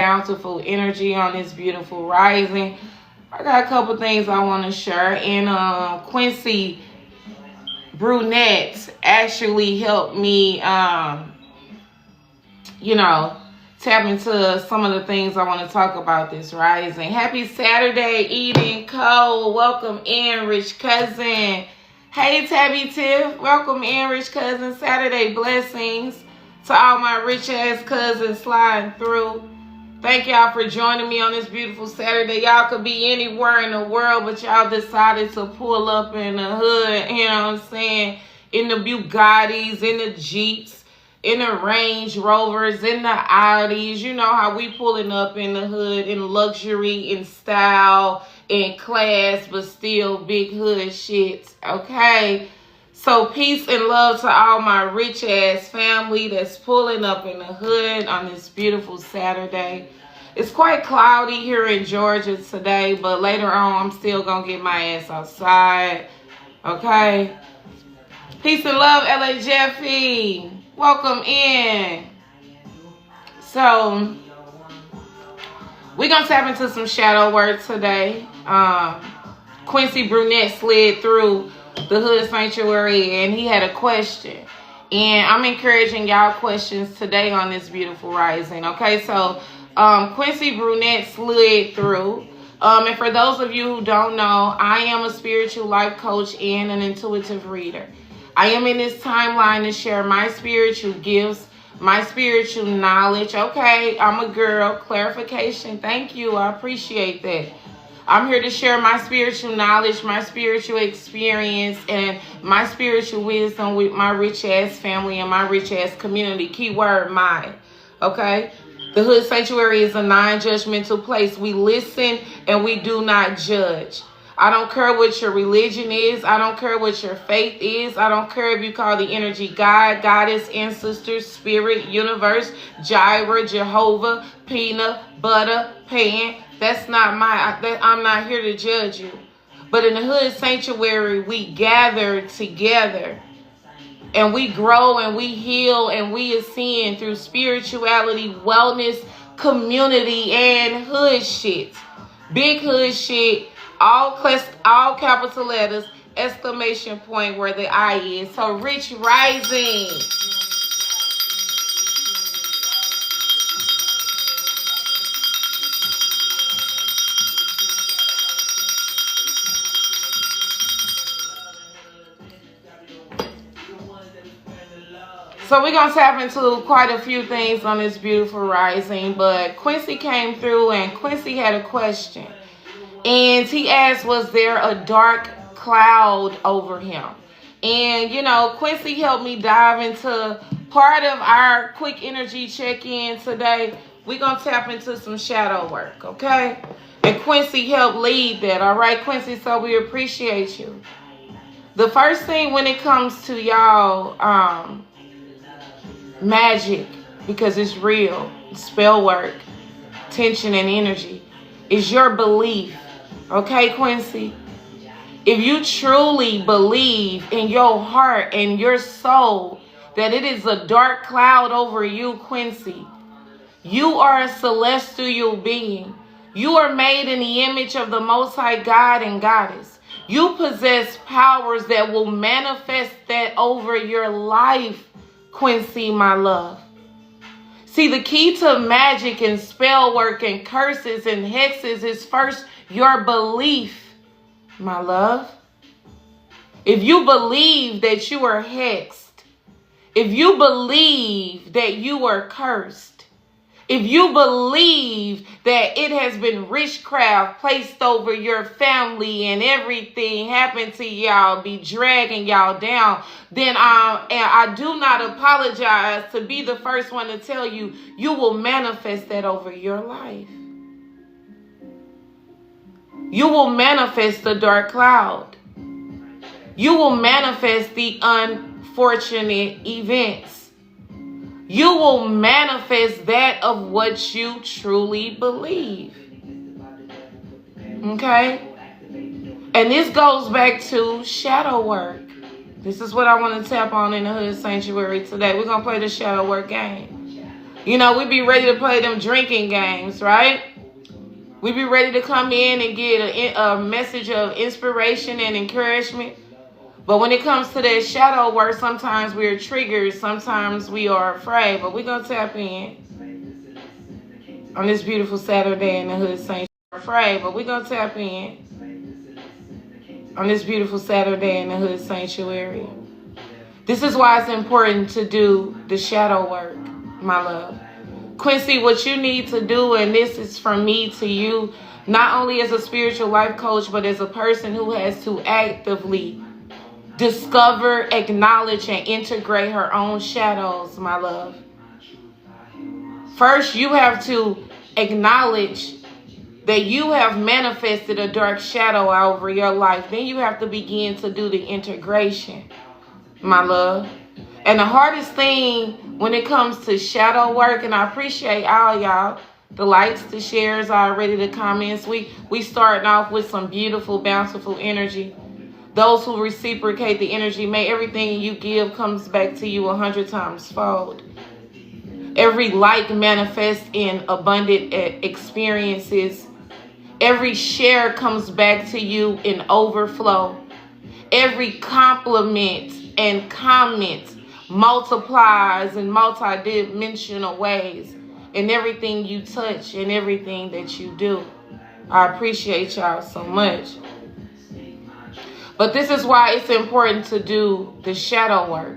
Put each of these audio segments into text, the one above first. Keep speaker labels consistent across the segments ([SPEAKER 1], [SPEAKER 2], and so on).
[SPEAKER 1] bountiful energy on this beautiful rising. I got a couple things I want to share, and Quincy Brunette actually helped me, tap into some of the things I want to talk about this rising. Happy Saturday, Eden Cole. Welcome in, Rich Cousin. Hey, Tabby Tiff. Welcome in, Rich Cousin. Saturday blessings to all my rich-ass cousins sliding through. Thank y'all for joining me on this beautiful Saturday. Y'all could be anywhere in the world, but y'all decided to pull up in the hood, you know what I'm saying, in the Bugattis, in the Jeeps, in the Range Rovers, in the Audis. You know how we pulling up in the hood, in luxury, in style, in class, but still big hood shit, okay? So peace and love to all my rich-ass family that's pulling up in the hood on this beautiful Saturday. It's quite cloudy here in Georgia today, but later on I'm still going to get my ass outside, okay? Peace and love, LA Jeffy. Welcome in. So, we're going to tap into some shadow work today. Quincy Brunette slid through the Hood Sanctuary, and he had a question. And I'm encouraging y'all questions today on this beautiful rising. Okay, so Quincy Brunette slid through. And for those of you who don't know, I am a spiritual life coach and an intuitive reader. I am in this timeline to share my spiritual gifts, my spiritual knowledge. Okay, I'm a girl. Clarification. Thank you. I appreciate that. I'm here to share my spiritual knowledge, my spiritual experience, and my spiritual wisdom with my rich-ass family and my rich-ass community. Keyword, my. Okay? The Hood Sanctuary is a non-judgmental place. We listen and we do not judge. I don't care what your religion is. I don't care what your faith is. I don't care if you call the energy God, Goddess, Ancestors, Spirit, Universe, Jireh, Jehovah, Peanut, Butter, Pan. That's not I'm not here to judge you. But in the Hood Sanctuary, we gather together and we grow and we heal and we ascend through spirituality, wellness, community, and hood shit. Big hood shit, all capital letters, exclamation point where the I is. So Rich Rising. So we're going to tap into quite a few things on this beautiful rising, but Quincy came through and Quincy had a question. And he asked, was there a dark cloud over him? And, Quincy helped me dive into part of our quick energy check-in today. We're going to tap into some shadow work, okay? And Quincy helped lead that, all right, Quincy? So we appreciate you. The first thing when it comes to y'all, magic, because it's real, spell work, tension and energy, is your belief. Okay, Quincy? If you truly believe in your heart and your soul that it is a dark cloud over you, Quincy, you are a celestial being. You are made in the image of the Most High God and Goddess. You possess powers that will manifest that over your life, Quincy, my love. See, the key to magic and spell work and curses and hexes is first your belief, my love. If you believe that you are hexed, if you believe that you are cursed, if you believe that it has been witchcraft placed over your family and everything happened to y'all, be dragging y'all down, then I do not apologize to be the first one to tell you, you will manifest that over your life. You will manifest the dark cloud. You will manifest the unfortunate events. You will manifest that of what you truly believe. Okay? And this goes back to shadow work. This is what I want to tap on in the Hood Sanctuary today. We're going to play the shadow work game. You know, we be ready to play them drinking games, right? We be ready to come in and get a message of inspiration and encouragement. But when it comes to that shadow work, sometimes we're triggered. Sometimes we are afraid. But we're going to tap in on this beautiful Saturday in the Hood Sanctuary. Afraid, but we're going to tap in on this beautiful Saturday in the Hood Sanctuary. This is why it's important to do the shadow work, my love. Quincy, what you need to do, and this is from me to you, not only as a spiritual life coach, but as a person who has to actively discover, acknowledge, and integrate her own shadows, my love. First, you have to acknowledge that you have manifested a dark shadow over your life. Then you have to begin to do the integration, my love. And the hardest thing when it comes to shadow work, and I appreciate all y'all, the likes, the shares already, the comments. We starting off with some beautiful, bountiful energy. Those who reciprocate the energy, may everything you give comes back to you 100 times fold. Every like manifests in abundant experiences. Every share comes back to you in overflow. Every compliment and comment multiplies in multidimensional ways in everything you touch and everything that you do. I appreciate y'all so much. But this is why it's important to do the shadow work.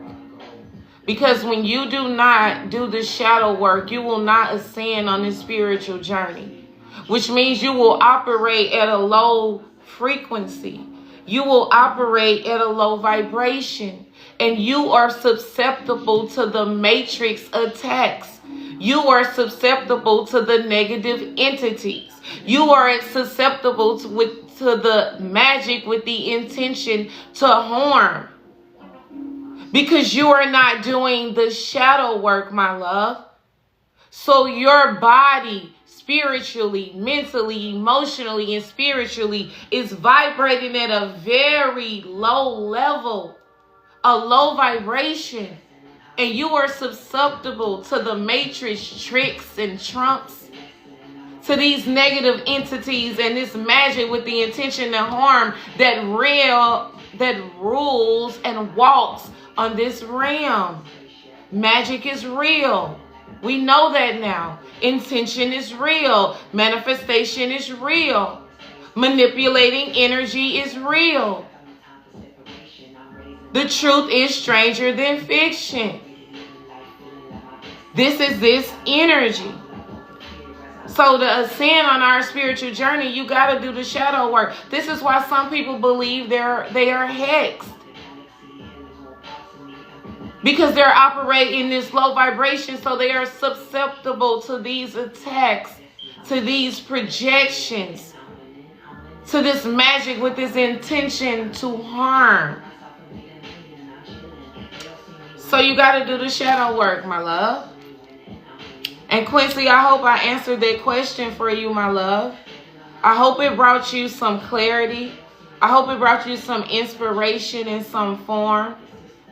[SPEAKER 1] Because when you do not do the shadow work, you will not ascend on this spiritual journey, which means you will operate at a low frequency. You will operate at a low vibration, and you are susceptible to the matrix attacks. You are susceptible to the negative entities. You are susceptible to the magic with the intention to harm. Because you are not doing the shadow work, my love. So your body, spiritually, mentally, emotionally, and spiritually is vibrating at a very low level, a low vibration. And you are susceptible to the matrix tricks and trumps, to these negative entities and this magic with the intention to harm that rules and walks on this realm. Magic is real. We know that now. Intention is real. Manifestation is real. Manipulating energy is real. The truth is stranger than fiction. This is this energy. So to ascend on our spiritual journey, you got to do the shadow work. This is why some people believe they are hexed. Because they're operating in this low vibration, so they are susceptible to these attacks, to these projections, to this magic with this intention to harm. So you got to do the shadow work, my love. And Quincy, I hope I answered that question for you, my love. I hope it brought you some clarity. I hope it brought you some inspiration in some form.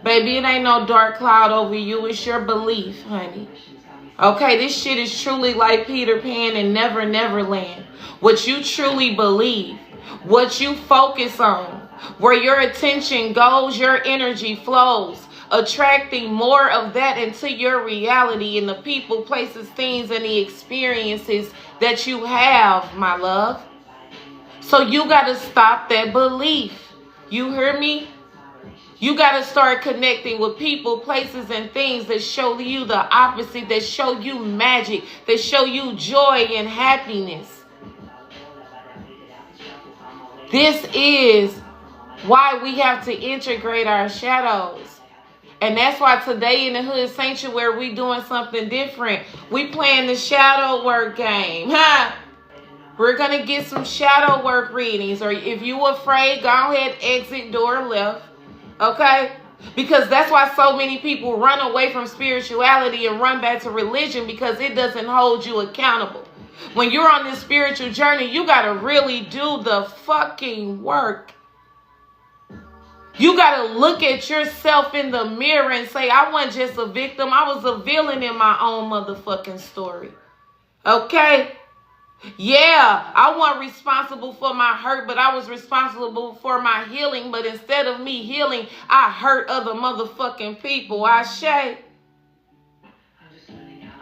[SPEAKER 1] Baby, it ain't no dark cloud over you. It's your belief, honey. Okay, this shit is truly like Peter Pan and Never Never Land. What you truly believe, what you focus on, where your attention goes, your energy flows, attracting more of that into your reality in the people, places, things, and the experiences that you have, my love. So you got to stop that belief. You hear me? You got to start connecting with people, places, and things that show you the opposite, that show you magic, that show you joy and happiness. This is why we have to integrate our shadows. And that's why today in the Hood Sanctuary, we doing something different. We playing the shadow work game. We're going to get some shadow work readings. Or if you afraid, go ahead, exit door left. Okay? Because that's why so many people run away from spirituality and run back to religion, because it doesn't hold you accountable. When you're on this spiritual journey, you got to really do the fucking work. You got to look at yourself in the mirror and say, I wasn't just a victim. I was a villain in my own motherfucking story. Okay? Yeah, I wasn't responsible for my hurt, but I was responsible for my healing. But instead of me healing, I hurt other motherfucking people.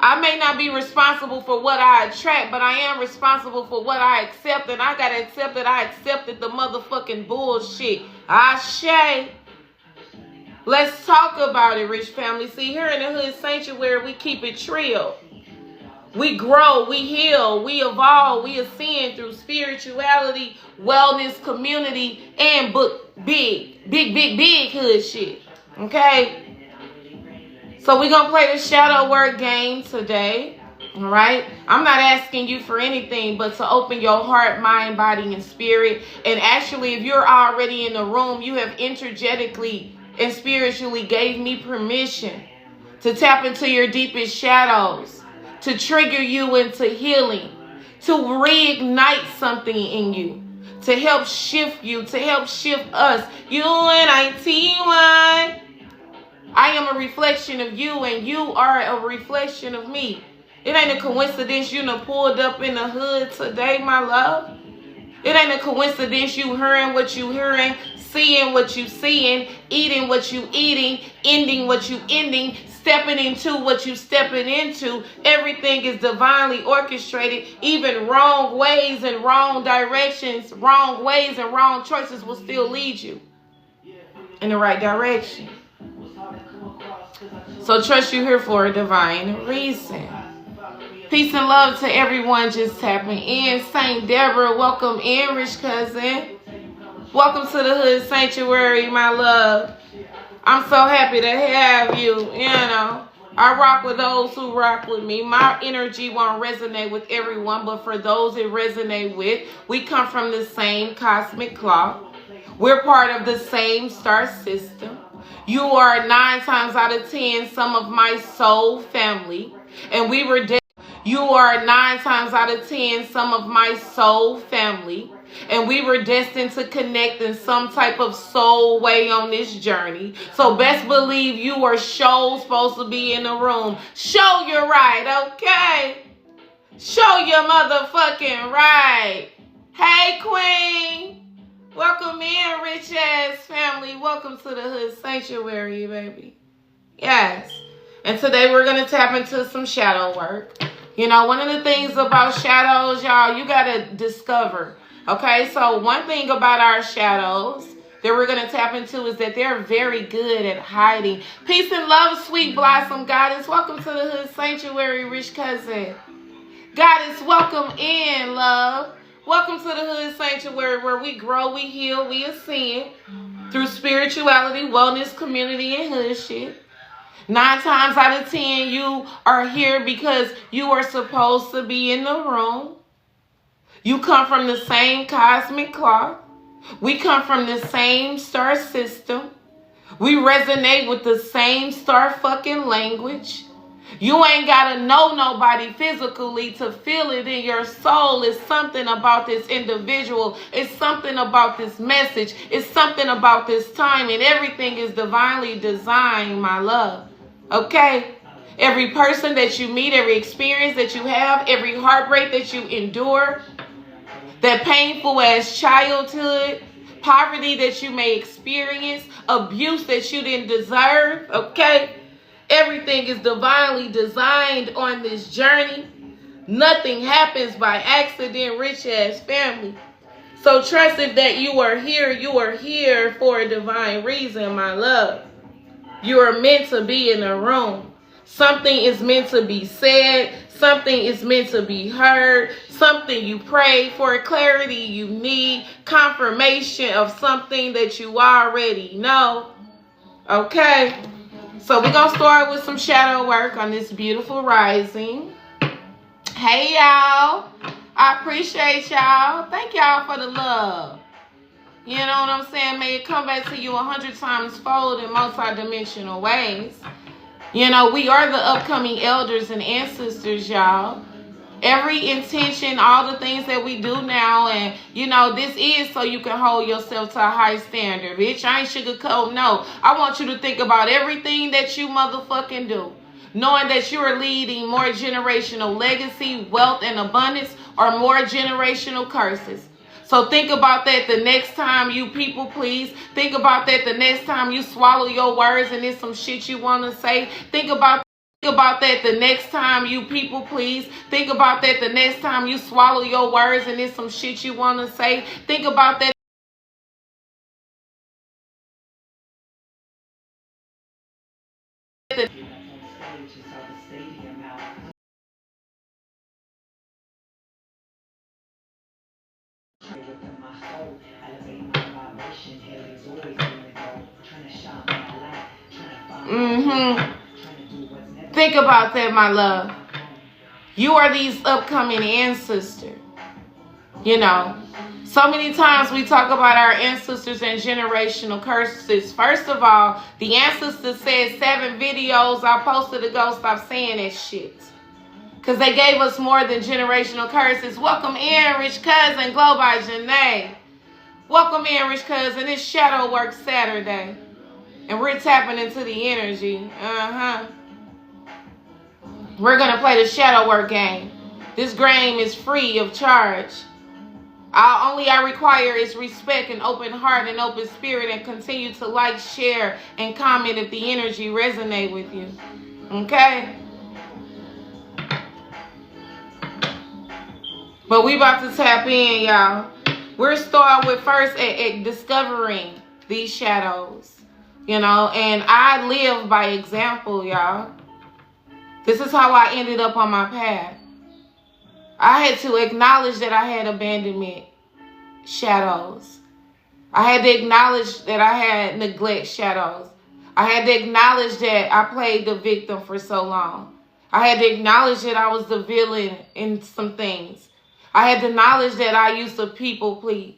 [SPEAKER 1] I may not be responsible for what I attract, but I am responsible for what I accept. And I got to accept that I accepted the motherfucking bullshit. Let's talk about it, rich family. See, here in the Hood Sanctuary, we keep it real. We grow, we heal, we evolve, we ascend through spirituality, wellness, community, and big hood shit. Okay? So we're going to play the shadow word game today. All right? I'm not asking you for anything but to open your heart, mind, body, and spirit. And actually, if you're already in the room, you have energetically and spiritually gave me permission to tap into your deepest shadows, to trigger you into healing, to reignite something in you, to help shift you, to help shift us. UNITY. I am a reflection of you, and you are a reflection of me. It ain't a coincidence you done pulled up in the hood today, my love. It ain't a coincidence you hearing what you hearing, seeing what you seeing, eating what you eating, ending what you ending, stepping into what you stepping into. Everything is divinely orchestrated. Even wrong ways and wrong directions, wrong ways and wrong choices will still lead you in the right direction. So trust you here for a divine reason. Peace and love to everyone just tapping in. Saint Deborah, welcome in, rich cousin. Welcome to the Hood Sanctuary, my love. I'm so happy to have you. You know, I rock with those who rock with me. My energy won't resonate with everyone, but for those it resonate with, we come from the same cosmic clock. We're part of the same star system. You are 9 times out of 10 some of my soul family, and we were You are 9 times out of 10 some of my soul family, and we were destined to connect in some type of soul way on this journey. So best believe you are supposed to be in the room. Show your right, okay? Show your motherfucking right. Hey, Queen. Welcome in, Richest family. Welcome to the Hood Sanctuary, baby. Yes. And today we're going to tap into some shadow work. You know, one of the things about shadows, y'all, you got to discover. Okay, so one thing about our shadows that we're going to tap into is that they're very good at hiding. Peace and love, sweet blossom goddess. Welcome to the Hood Sanctuary, rich cousin. Goddess, welcome in, love. Welcome to the Hood Sanctuary, where we grow, we heal, we ascend through spirituality, wellness, community, and hood shit. 9 times out of 10, you are here because you are supposed to be in the room. You come from the same cosmic clock. We come from the same star system. We resonate with the same star fucking language. You ain't got to know nobody physically to feel it in your soul. It's something about this individual. It's something about this message. It's something about this time. And everything is divinely designed, my love. Okay? Every person that you meet, every experience that you have, every heartbreak that you endure, that painful ass childhood, poverty that you may experience, abuse that you didn't deserve, okay? Everything is divinely designed on this journey. Nothing happens by accident, rich ass family. So trust it that you are here for a divine reason, my love. You are meant to be in a room. Something is meant to be said. Something is meant to be heard. Something you pray for, clarity you need, confirmation of something that you already know. Okay? So we're going to start with some shadow work on this beautiful rising. Hey, y'all. I appreciate y'all. Thank y'all for the love. You know what I'm saying? May it come back to you 100 times fold in multi-dimensional ways. You know, we are the upcoming elders and ancestors, y'all. Every intention, all the things that we do now, and you know, this is so you can hold yourself to a high standard. Bitch, I ain't sugarcoat. No, I want you to think about everything that you motherfucking do, knowing that you are leading more generational legacy, wealth, and abundance, or more generational curses. So think about that the next time you people please. Think about that the next time you swallow your words and there's some shit you want to say. Think about that the next time you people please. Think about that the next time you swallow your words and there's some shit you want to say. Think about that. Think about that, my love. You are these upcoming ancestors. You know, so many times we talk about our ancestors and generational curses. First of all, the ancestors said 7 videos I posted to go stop saying that shit. Because they gave us more than generational curses. Welcome in, Rich Cousin, Glow by Janae. Welcome in, Rich Cousin. It's Shadow Work Saturday. And we're tapping into the energy. We're going to play the shadow work game. This game is free of charge. All I require is respect and open heart and open spirit, and continue to like, share, and comment if the energy resonates with you. Okay? But we about to tap in, y'all. We're starting with first at discovering these shadows. You know, and I live by example, y'all. This is how I ended up on my path. I had to acknowledge that I had abandonment shadows. I had to acknowledge that I had neglect shadows. I had to acknowledge that I played the victim for so long. I had to acknowledge that I was the villain in some things. I had to acknowledge that I used to people please.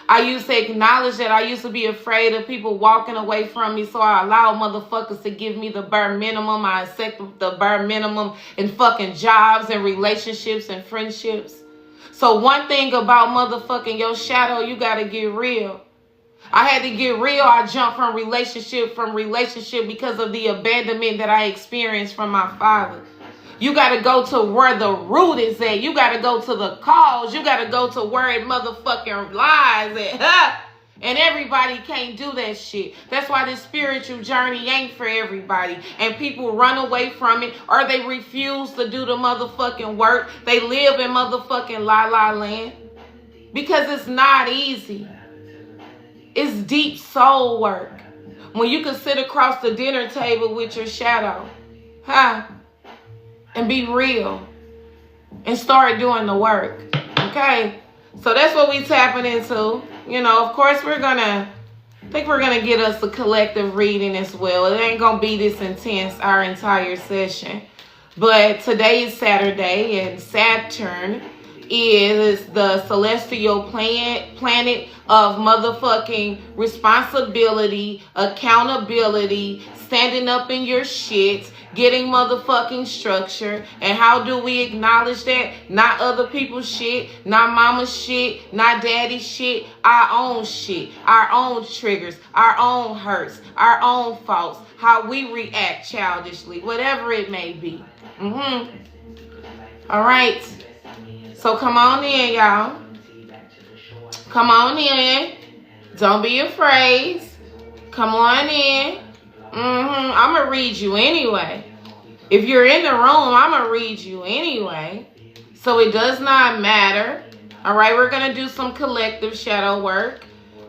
[SPEAKER 1] I used to acknowledge that I used to be afraid of people walking away from me, so I allowed motherfuckers to give me the bare minimum. I accept the bare minimum in fucking jobs and relationships and friendships. So one thing about motherfucking your shadow, you gotta get real. I had to get real. I jumped from relationship because of the abandonment that I experienced from my father. You got to go to where the root is at. You got to go to the cause. You got to go to where it motherfucking lies at. And everybody can't do that shit. That's why this spiritual journey ain't for everybody. And people run away from it, or they refuse to do the motherfucking work. They live in motherfucking la-la land. Because it's not easy. It's deep soul work. When you can sit across the dinner table with your shadow. And be real. And start doing the work. Okay? So that's what we tapping into. You know, of course I think we're going to get us a collective reading as well. It ain't going to be this intense our entire session. But today is Saturday, and Saturn is the celestial planet of motherfucking responsibility, accountability, standing up in your shit, getting motherfucking structure. And how do we acknowledge that? Not other people's shit, not mama's shit, not daddy's shit, our own shit, our own triggers, our own hurts, our own faults, how we react childishly, whatever it may be. All right. So come on in, y'all. Come on in. Don't be afraid. Come on in. I'm going to read you anyway. If you're in the room, I'm going to read you anyway. So it does not matter. All right, we're going to do some collective shadow work.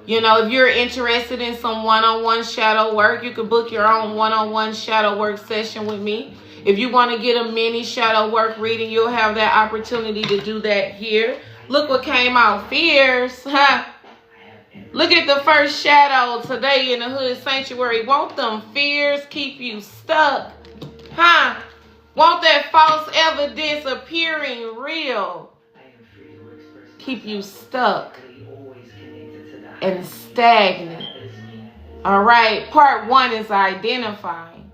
[SPEAKER 1] You know, if you're interested in some one-on-one shadow work, you can book your own one-on-one shadow work session with me. If you want to get a mini shadow work reading, you'll have that opportunity to do that here. Look what came out. Fierce. Look at the first shadow today in the Hood Sanctuary. Won't them fears keep you stuck? Won't that false evidence appearing real keep you stuck and stagnant? All right. Part 1 is identifying.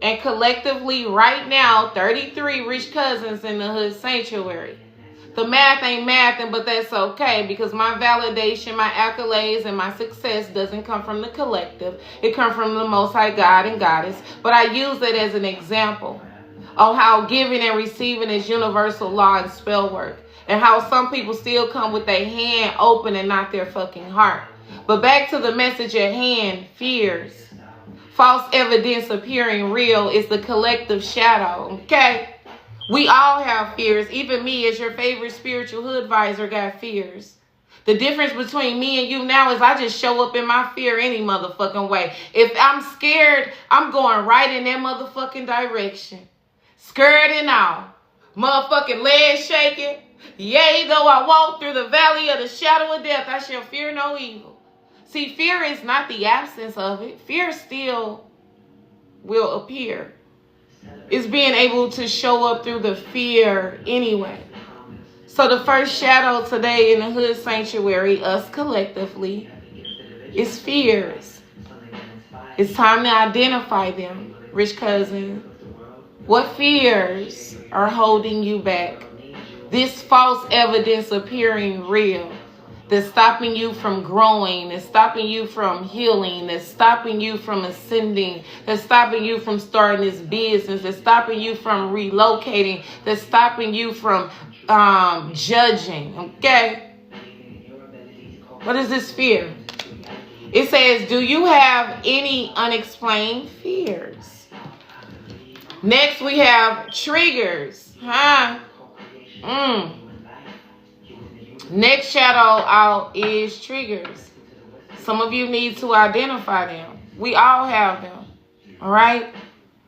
[SPEAKER 1] And collectively, right now, 33 rich cousins in the Hood Sanctuary. The math ain't mathing, but that's okay, because my validation, my accolades, and my success doesn't come from the collective. It comes from the Most High God and Goddess. But I use it as an example of how giving and receiving is universal law and spell work. And how some people still come with their hand open and not their fucking heart. But back to the message at hand, fears. False evidence appearing real is the collective shadow, okay? We all have fears. Even me, as your favorite spiritual hood advisor, got fears. The difference between me and you now is I just show up in my fear any motherfucking way. If I'm scared, I'm going right in that motherfucking direction. Scared and all. Motherfucking legs shaking. Yea, though I walk through the valley of the shadow of death, I shall fear no evil. See, fear is not the absence of it. Fear still will appear. It's being able to show up through the fear anyway. So the first shadow today in the Hood Sanctuary, us collectively, is fears. It's time to identify them, rich cousin. What fears are holding you back? This false evidence appearing real. That's stopping you from growing, that's stopping you from healing, that's stopping you from ascending, that's stopping you from starting this business, that's stopping you from relocating, that's stopping you from judging, okay? What is this fear? It says, do you have any unexplained fears? Next we have triggers, Next shadow out is triggers. Some of you need to identify them. We all have them. All right?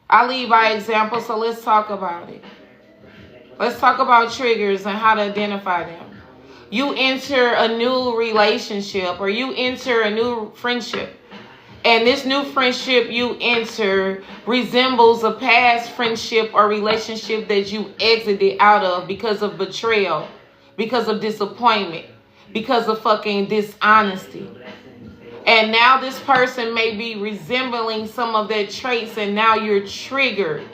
[SPEAKER 1] I lead by example, so let's talk about it. Let's talk about triggers and how to identify them. You enter a new relationship or you enter a new friendship. And this new friendship you enter resembles a past friendship or relationship that you exited out of because of betrayal. Because of disappointment, because of fucking dishonesty. And now this person may be resembling some of their traits and now you're triggered.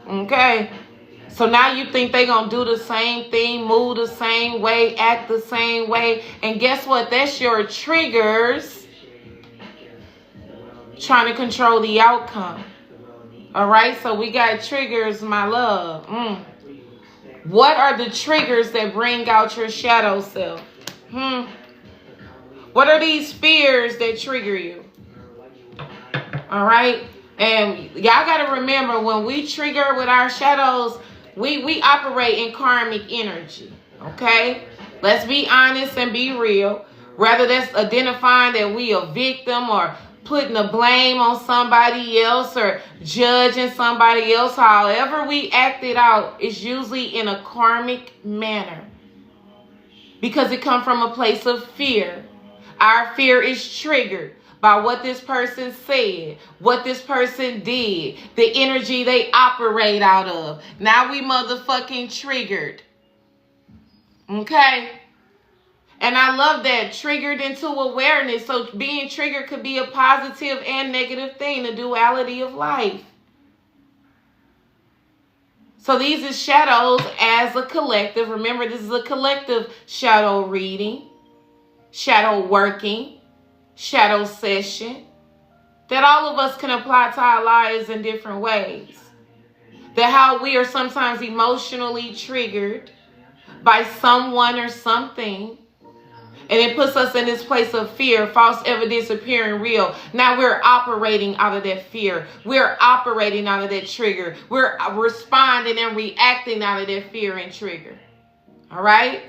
[SPEAKER 1] Okay? So now you think they're going to do the same thing, move the same way, act the same way. And guess what? That's your triggers trying to control the outcome. All right? So we got triggers, my love. What are the triggers that bring out your shadow self? What are these fears that trigger you? All right. And y'all got to remember, when we trigger with our shadows, we operate in karmic energy. Okay. Let's be honest and be real. Rather that's identifying that we a victim or putting the blame on somebody else or judging somebody else, however we act it out is usually in a karmic manner because it comes from a place of fear. Our fear is triggered by what this person said, what this person did, the energy they operate out of. Now we motherfucking triggered. Okay? And I love that, triggered into awareness. So being triggered could be a positive and negative thing, the duality of life. So these are shadows as a collective. Remember, this is a collective shadow reading, shadow working, shadow session that all of us can apply to our lives in different ways. That how we are sometimes emotionally triggered by someone or something. And it puts us in this place of fear, false evidence appearing real. Now we're operating out of that fear. We're operating out of that trigger. We're responding and reacting out of that fear and trigger. All right?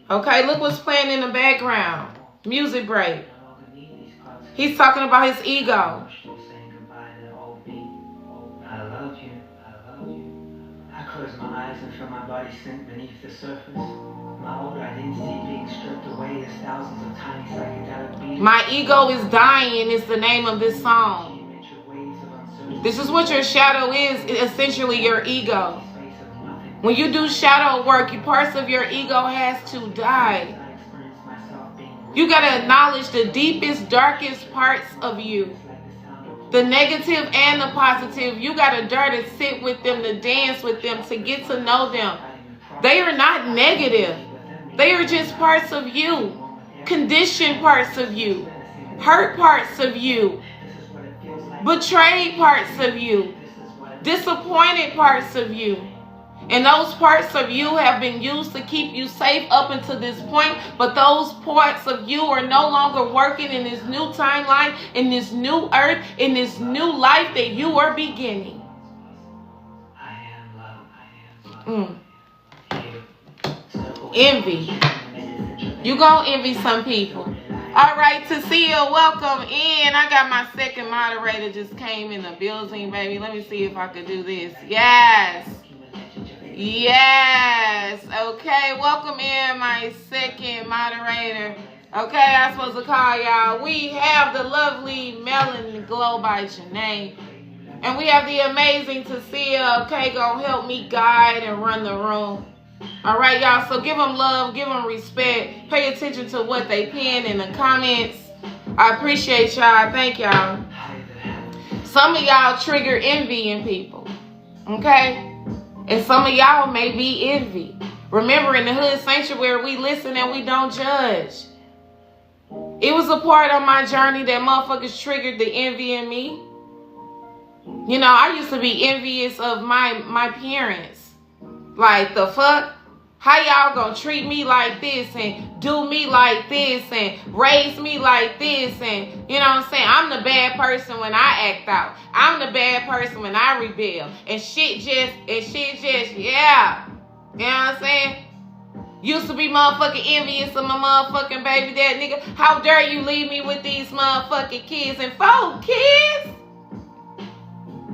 [SPEAKER 1] Okay, look what's playing in the background. Music break. He's talking about his ego.
[SPEAKER 2] I love you. I close my eyes and feel my body sink beneath the surface. My older identity being stripped away as thousands of tiny psychedelic beings.
[SPEAKER 1] My ego is dying is the name of this song. This is what your shadow is, essentially your ego. When you do shadow work, parts of your ego has to die. You got to acknowledge the deepest, darkest parts of you. The negative and the positive. You got to dare to sit with them, to dance with them, to get to know them. They are not negative. They are just parts of you. Conditioned parts of you. Hurt parts of you. Betrayed parts of you. Disappointed parts of you. And those parts of you have been used to keep you safe up until this point. But those parts of you are no longer working in this new timeline, in this new earth, in this new life that you are beginning. Envy. You gonna envy some people. All right, Tasia, welcome in. I got my second moderator just came in the building, baby. Let me see if I could do this. Yes. Yes. Okay, welcome in my second moderator. Okay, I'm supposed to call y'all. We have the lovely Melanin Glow by Janae. And we have the amazing Tasia, okay, gonna help me guide and run the room. All right, y'all, so give them love, give them respect. Pay attention to what they pin in the comments. I appreciate y'all. Thank y'all. Some of y'all trigger envy in people, okay? And some of y'all may be envy. Remember, in the Hood Sanctuary, we listen and we don't judge. It was a part of my journey that motherfuckers triggered the envy in me. You know, I used to be envious of my parents. Like, the fuck? How y'all gonna treat me like this and do me like this and raise me like this? And, you know what I'm saying? I'm the bad person when I act out. I'm the bad person when I rebel. And shit just, yeah. You know what I'm saying? Used to be motherfucking envious of my motherfucking baby dad, nigga. How dare you leave me with these motherfucking kids and 4 kids?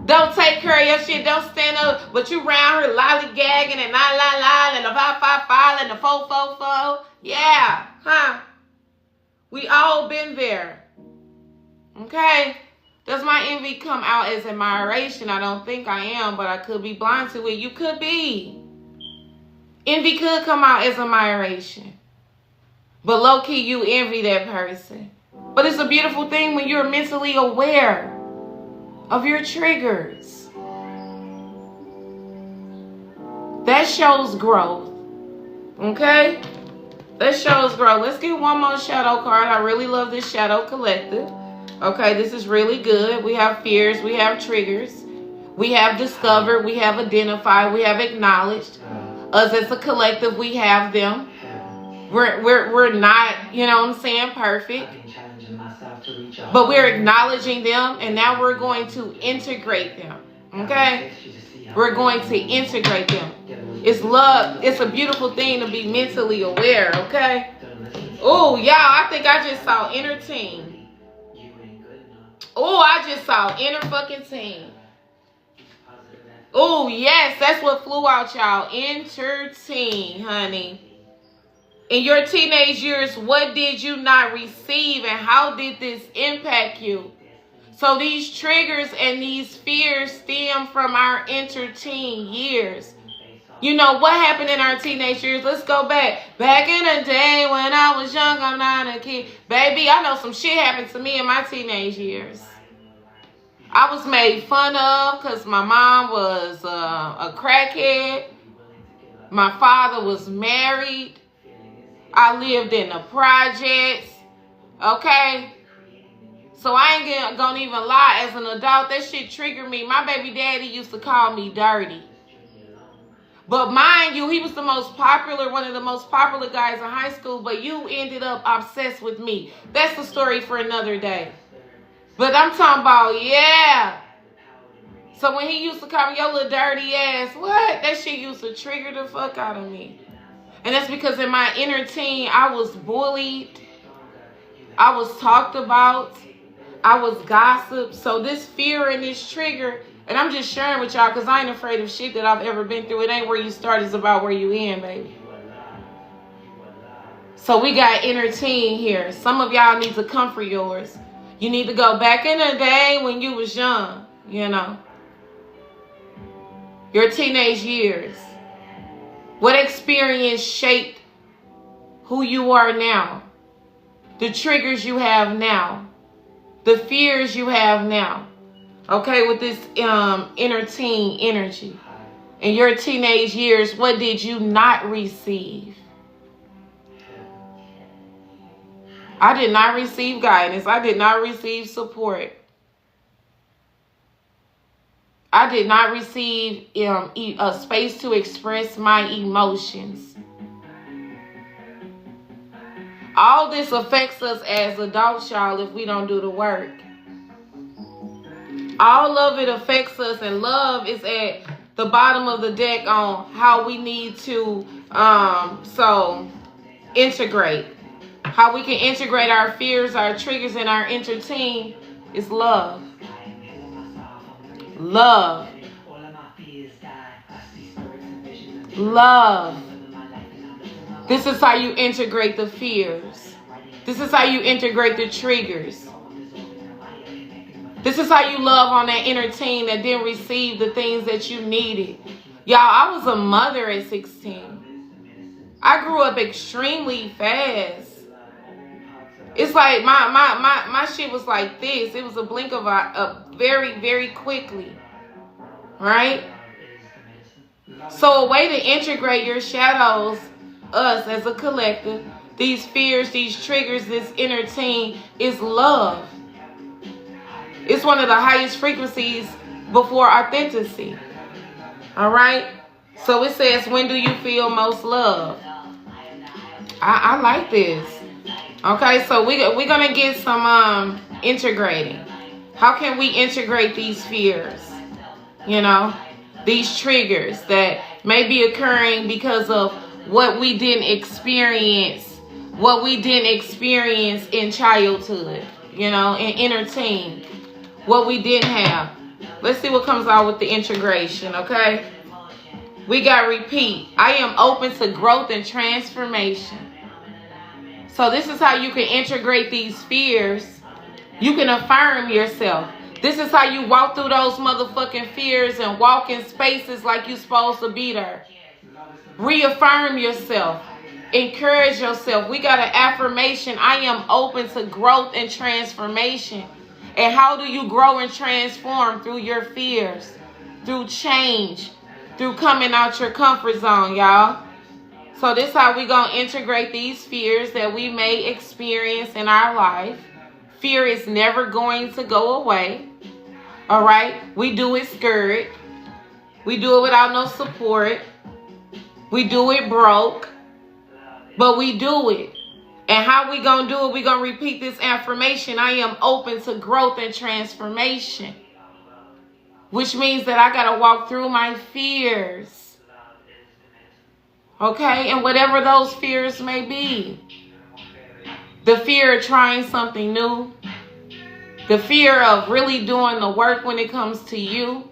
[SPEAKER 1] Don't take care of your shit. Don't stand up. But you round here lollygagging and la and the 5 and the 4. Yeah. Huh? We all been there. Okay? Does my envy come out as admiration? I don't think I am, but I could be blind to it. You could be. Envy could come out as admiration. But low-key, you envy that person. But it's a beautiful thing when you're mentally aware of your triggers. That shows growth. Okay? That shows growth. Let's get one more shadow card. I really love this shadow collective. Okay, this is really good. We have fears. We have triggers. We have discovered. We have identified. We have acknowledged. Us as a collective, we have them. We're not, you know what I'm saying, perfect. But we're acknowledging them, and now we're going to integrate them. Okay? We're going to integrate them. It's love. It's a beautiful thing to be mentally aware, okay? Oh, y'all, I think I just saw inner team. Oh, I just saw inner fucking team. Oh, yes, that's what flew out, y'all. Inner team, honey. In your teenage years, what did you not receive and how did this impact you? So these triggers and these fears stem from our inter-teen years. You know, what happened in our teenage years? Let's go back. Back in the day when I was young, I'm not a kid. Baby, I know some shit happened to me in my teenage years. I was made fun of because my mom was a crackhead. My father was married. I lived in the projects, okay? So I ain't gonna even lie. As an adult, that shit triggered me. My baby daddy used to call me dirty. But mind you, he was one of the most popular guys in high school, but you ended up obsessed with me. That's the story for another day. But I'm talking about, yeah. So when he used to call me your little dirty ass, what? That shit used to trigger the fuck out of me. And that's because in my inner teen, I was bullied. I was talked about. I was gossiped. So this fear and this trigger, and I'm just sharing with y'all because I ain't afraid of shit that I've ever been through. It ain't where you start, it's about where you end, baby. So we got inner teen here. Some of y'all need to comfort yours. You need to go back in the day when you was young, you know. Your teenage years. What experience shaped who you are now? The triggers you have now. The fears you have now. Okay, with this inner teen energy. In your teenage years, what did you not receive? I did not receive guidance. I did not receive support. I did not receive a space to express my emotions. All this affects us as adults, y'all, if we don't do the work. All of it affects us, and love is at the bottom of the deck on how we need to integrate. How we can integrate our fears, our triggers, and our inner teen is love. Love. Love. This is how you integrate the fears. This is how you integrate the triggers. This is how you love on that inner teen that didn't receive the things that you needed. Y'all, I was a mother at 16. I grew up extremely fast. It's like my shit was like this. It was a blink of a very, very quickly. Right? So a way to integrate your shadows, us as a collective, these fears, these triggers, this inner teen, is love. It's one of the highest frequencies before authenticity. All right? So it says, when do you feel most love? I like this. Okay, so we're going to get some integrating. How can we integrate these fears? You know, these triggers that may be occurring because of what we didn't experience. What we didn't experience in childhood. You know, in inner teen. What we didn't have. Let's see what comes out with the integration, okay? We got repeat. I am open to growth and transformation. So this is how you can integrate these fears. You can affirm yourself. This is how you walk through those motherfucking fears and walk in spaces like you're supposed to be there. Reaffirm yourself. Encourage yourself. We got an affirmation. I am open to growth and transformation. And how do you grow and transform? Through your fears, through change, through coming out your comfort zone, y'all. So this is how we going to integrate these fears that we may experience in our life. Fear is never going to go away. All right? We do it scared. We do it without no support. We do it broke. But we do it. And how we going to do it? We going to repeat this affirmation. I am open to growth and transformation. Which means that I got to walk through my fears. Okay? And whatever those fears may be. The fear of trying something new. The fear of really doing the work when it comes to you.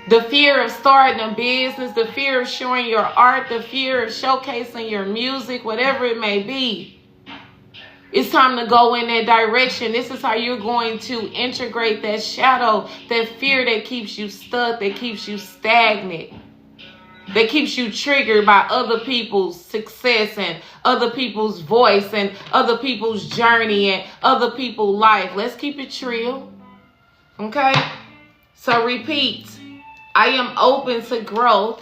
[SPEAKER 1] The fear of starting a business. The fear of showing your art. The fear of showcasing your music. Whatever it may be. It's time to go in that direction. This is how you're going to integrate that shadow. That fear that keeps you stuck. That keeps you stagnant. That keeps you triggered by other people's success and other people's voice and other people's journey and other people's life. Let's keep it real. Okay? So repeat. I am open to growth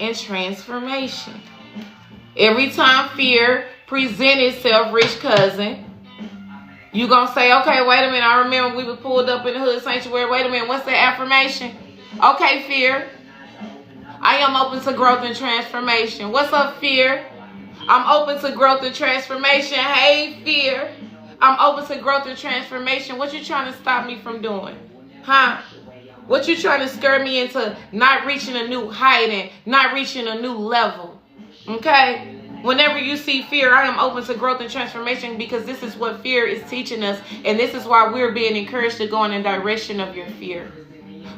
[SPEAKER 1] and transformation. Every time fear presents itself, rich cousin, you're going to say, okay, wait a minute. I remember we were pulled up in the hood sanctuary. Wait a minute. What's the affirmation? Okay, fear. I am open to growth and transformation. What's up, fear? I'm open to growth and transformation. Hey, fear. I'm open to growth and transformation. What you trying to stop me from doing? Huh? What you trying to scare me into not reaching a new height and not reaching a new level? Okay? Whenever you see fear, I am open to growth and transformation, because this is what fear is teaching us. And this is why we're being encouraged to go in the direction of your fear.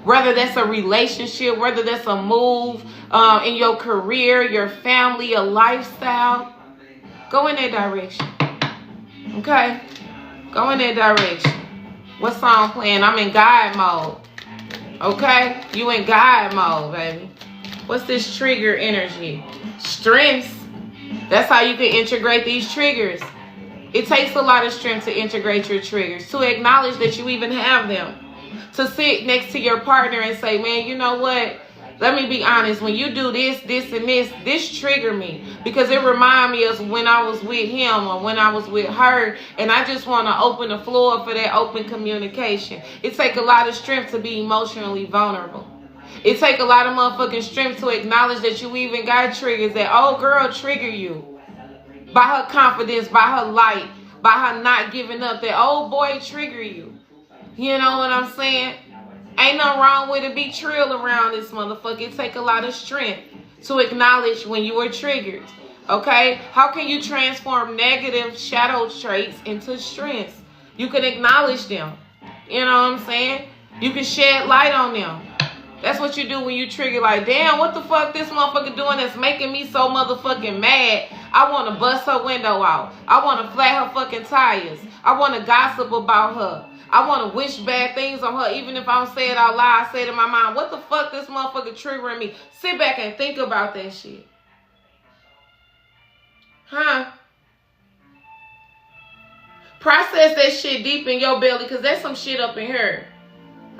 [SPEAKER 1] Whether that's a relationship, whether that's a move in your career, your family, a lifestyle, go in that direction. Okay? Go in that direction. What song playing? I'm in God mode. Okay? You in God mode, baby. What's this trigger energy? Strengths. That's how you can integrate these triggers. It takes a lot of strength to integrate your triggers, to acknowledge that you even have them. to sit next to your partner and say, man, you know what? Let me be honest. When you do this, and this triggered me because it reminded me of when I was with him or when I was with her, and I just want to open the floor for that open communication. It takes a lot of strength to be emotionally vulnerable. It takes a lot of motherfucking strength to acknowledge that you even got triggers, that old girl trigger you by her confidence, by her light, by her not giving up, that old boy trigger you. You know what I'm saying? Ain't nothing wrong with it. Be trill around this motherfucker. It take a lot of strength to acknowledge when you were triggered. Okay? How can you transform negative shadow traits into strengths? You can acknowledge them. You know what I'm saying? You can shed light on them. That's what you do when you trigger. Like, damn, what the fuck this motherfucker doing that's making me so motherfucking mad? I want to bust her window out. I want to flat her fucking tires. I want to gossip about her. I want to wish bad things on her. Even if I don't say it out loud, I say it in my mind, what the fuck this motherfucker triggering me? Sit back and think about that shit. Huh? Process that shit deep in your belly, because there's some shit up in here.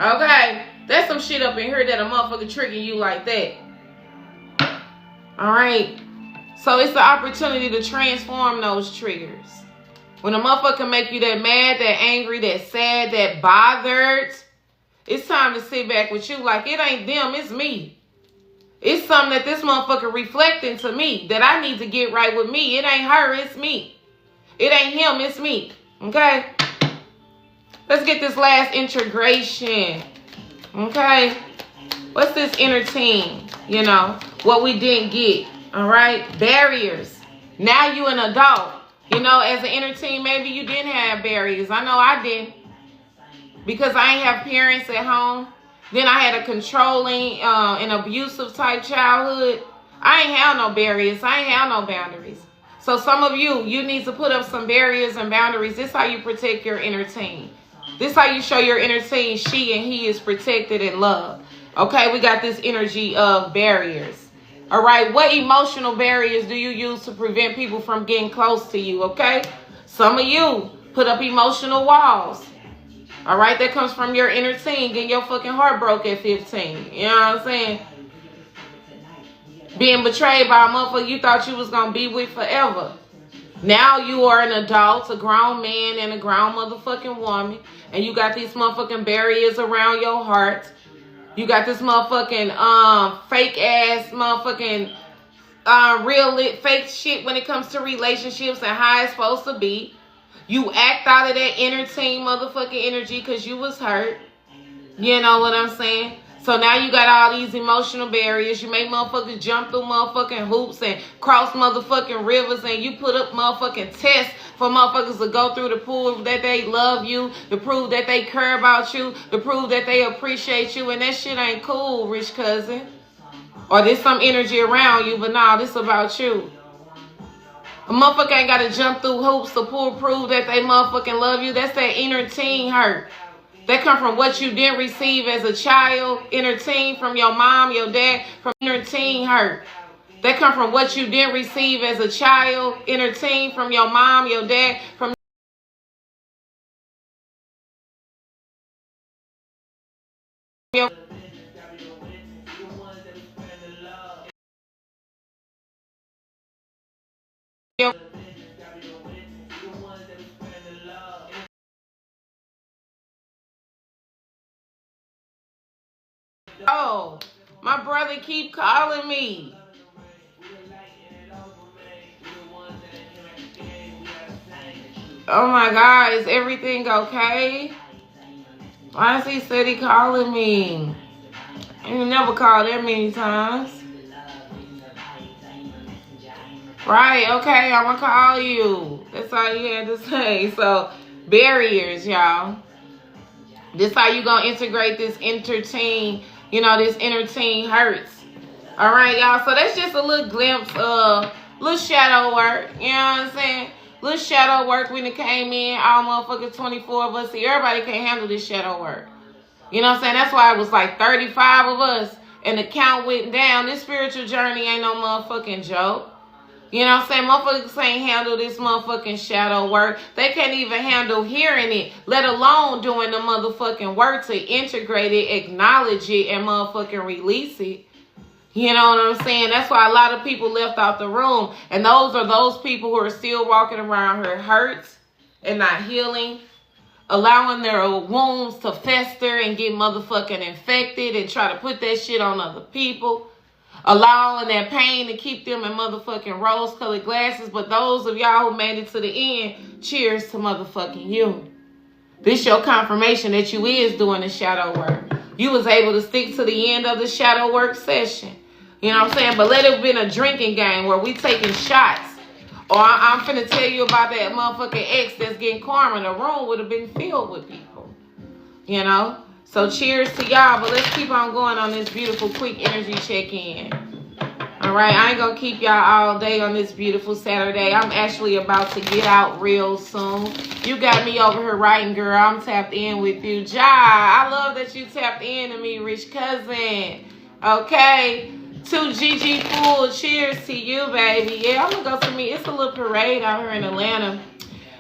[SPEAKER 1] Okay? There's some shit up in here that a motherfucker triggering you like that. Alright? So it's the opportunity to transform those triggers. When a motherfucker make you that mad, that angry, that sad, that bothered, it's time to sit back with you like it ain't them, it's me. It's something that this motherfucker reflecting to me that I need to get right with me. It ain't her, it's me. It ain't him, it's me. Okay? Let's get this last integration. Okay? What's this inner team? You know, what we didn't get. All right? Barriers. Now you an adult. You know, as an inner teen, maybe you didn't have barriers. I know I didn't. Because I ain't have parents at home. Then I had a controlling and abusive type childhood. I ain't have no barriers. I ain't have no boundaries. So some of you need to put up some barriers and boundaries. This is how you protect your inner teen. This is how you show your inner teen she and he is protected and loved. Okay, we got this energy of barriers. All right, what emotional barriers do you use to prevent people from getting close to you, okay? Some of you put up emotional walls. All right, that comes from your inner teen, getting your fucking heart broke at 15. You know what I'm saying? Being betrayed by a motherfucker you thought you was going to be with forever. Now you are an adult, a grown man and a grown motherfucking woman, and you got these motherfucking barriers around your heart. You got this motherfucking fake ass motherfucking fake shit when it comes to relationships and how it's supposed to be. You act out of that inner teen motherfucking energy because you was hurt. You know what I'm saying? So now you got all these emotional barriers. You make motherfuckers jump through motherfucking hoops and cross motherfucking rivers, and you put up motherfucking tests for motherfuckers to go through to prove that they love you, to prove that they care about you, to prove that they appreciate you, and that shit ain't cool, rich cousin. Or there's some energy around you, but nah, this about you. A motherfucker ain't got to jump through hoops to prove that they motherfucking love you. That's that inner teen hurt. That come from what you didn't receive as a child, inner teen, from your mom, your dad, from inner teen hurt. That come from what you didn't receive as a child, inner teen, from your mom, your dad, from your... Oh, my brother keep calling me. Oh my God, is everything okay? Why is he steady calling me? He never called that many times. Right, okay, I'm gonna call you. That's all you had to say. So, barriers, y'all. This how you gonna integrate this inner teen, you know, this inner teen hurts. All right, y'all. So that's just a little glimpse of little shadow work. You know what I'm saying? Little shadow work when it came in. All motherfuckers 24 of us here. Everybody can't handle this shadow work. You know what I'm saying? That's why it was like 35 of us and the count went down. This spiritual journey ain't no motherfucking joke. You know what I'm saying? Motherfuckers can't handle this motherfucking shadow work. They can't even handle hearing it, let alone doing the motherfucking work to integrate it, acknowledge it, and motherfucking release it. You know what I'm saying? That's why a lot of people left out the room. And those are those people who are still walking around here hurt and not healing, allowing their wounds to fester and get motherfucking infected and try to put that shit on other people. Allowing that pain to keep them in motherfucking rose-colored glasses. But those of y'all who made it to the end, cheers to motherfucking you. This your confirmation that you is doing the shadow work. You was able to stick to the end of the shadow work session. You know what I'm saying? But let it have been a drinking game where we taking shots. Or I'm finna tell you about that motherfucking ex that's getting karma. The room would have been filled with people. You know? So cheers to y'all, but let's keep on going on this beautiful quick energy check-in. All right, I ain't gonna keep y'all all day on this beautiful Saturday. I'm actually about to get out real soon. You got me over here writing, girl. I'm tapped in with you. Ja, I love that you tapped in to me, rich cousin. Okay, to Gigi Fool, cheers to you, baby. Yeah, I'm gonna go to me. It's a little parade out here in Atlanta.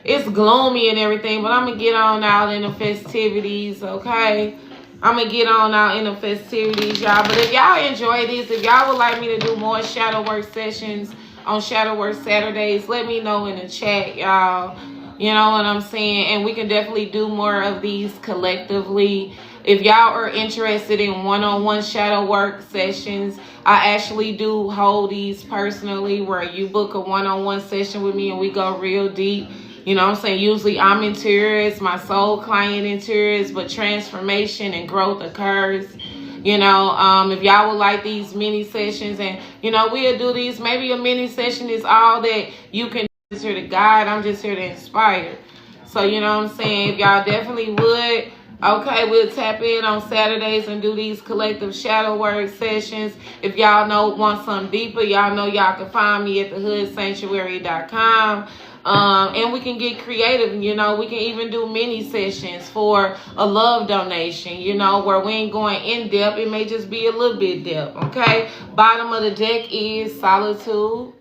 [SPEAKER 1] It's gloomy and everything, but I'm going to get on out in the festivities, okay? I'm going to get on out in the festivities, y'all. But if y'all enjoy this, if y'all would like me to do more shadow work sessions on Shadow Work Saturdays, let me know in the chat, y'all. You know what I'm saying? And we can definitely do more of these collectively. If y'all are interested in one-on-one shadow work sessions, I actually do hold these personally where you book a one-on-one session with me and we go real deep. You know what I'm saying? Usually I'm interiors, my soul client interiors, but transformation and growth occurs. You know, if y'all would like these mini sessions and, you know, we'll do these. Maybe a mini session is all that you can do. I'm just here to guide. I'm just here to inspire. So, you know what I'm saying? If y'all definitely would, okay, we'll tap in on Saturdays and do these collective shadow work sessions. If y'all want something deeper, y'all know y'all can find me at thehoodsanctuary.com. And we can get creative, you know, we can even do mini sessions for a love donation, you know, where we ain't going in depth. It may just be a little bit depth, okay? Bottom of the deck is solitude.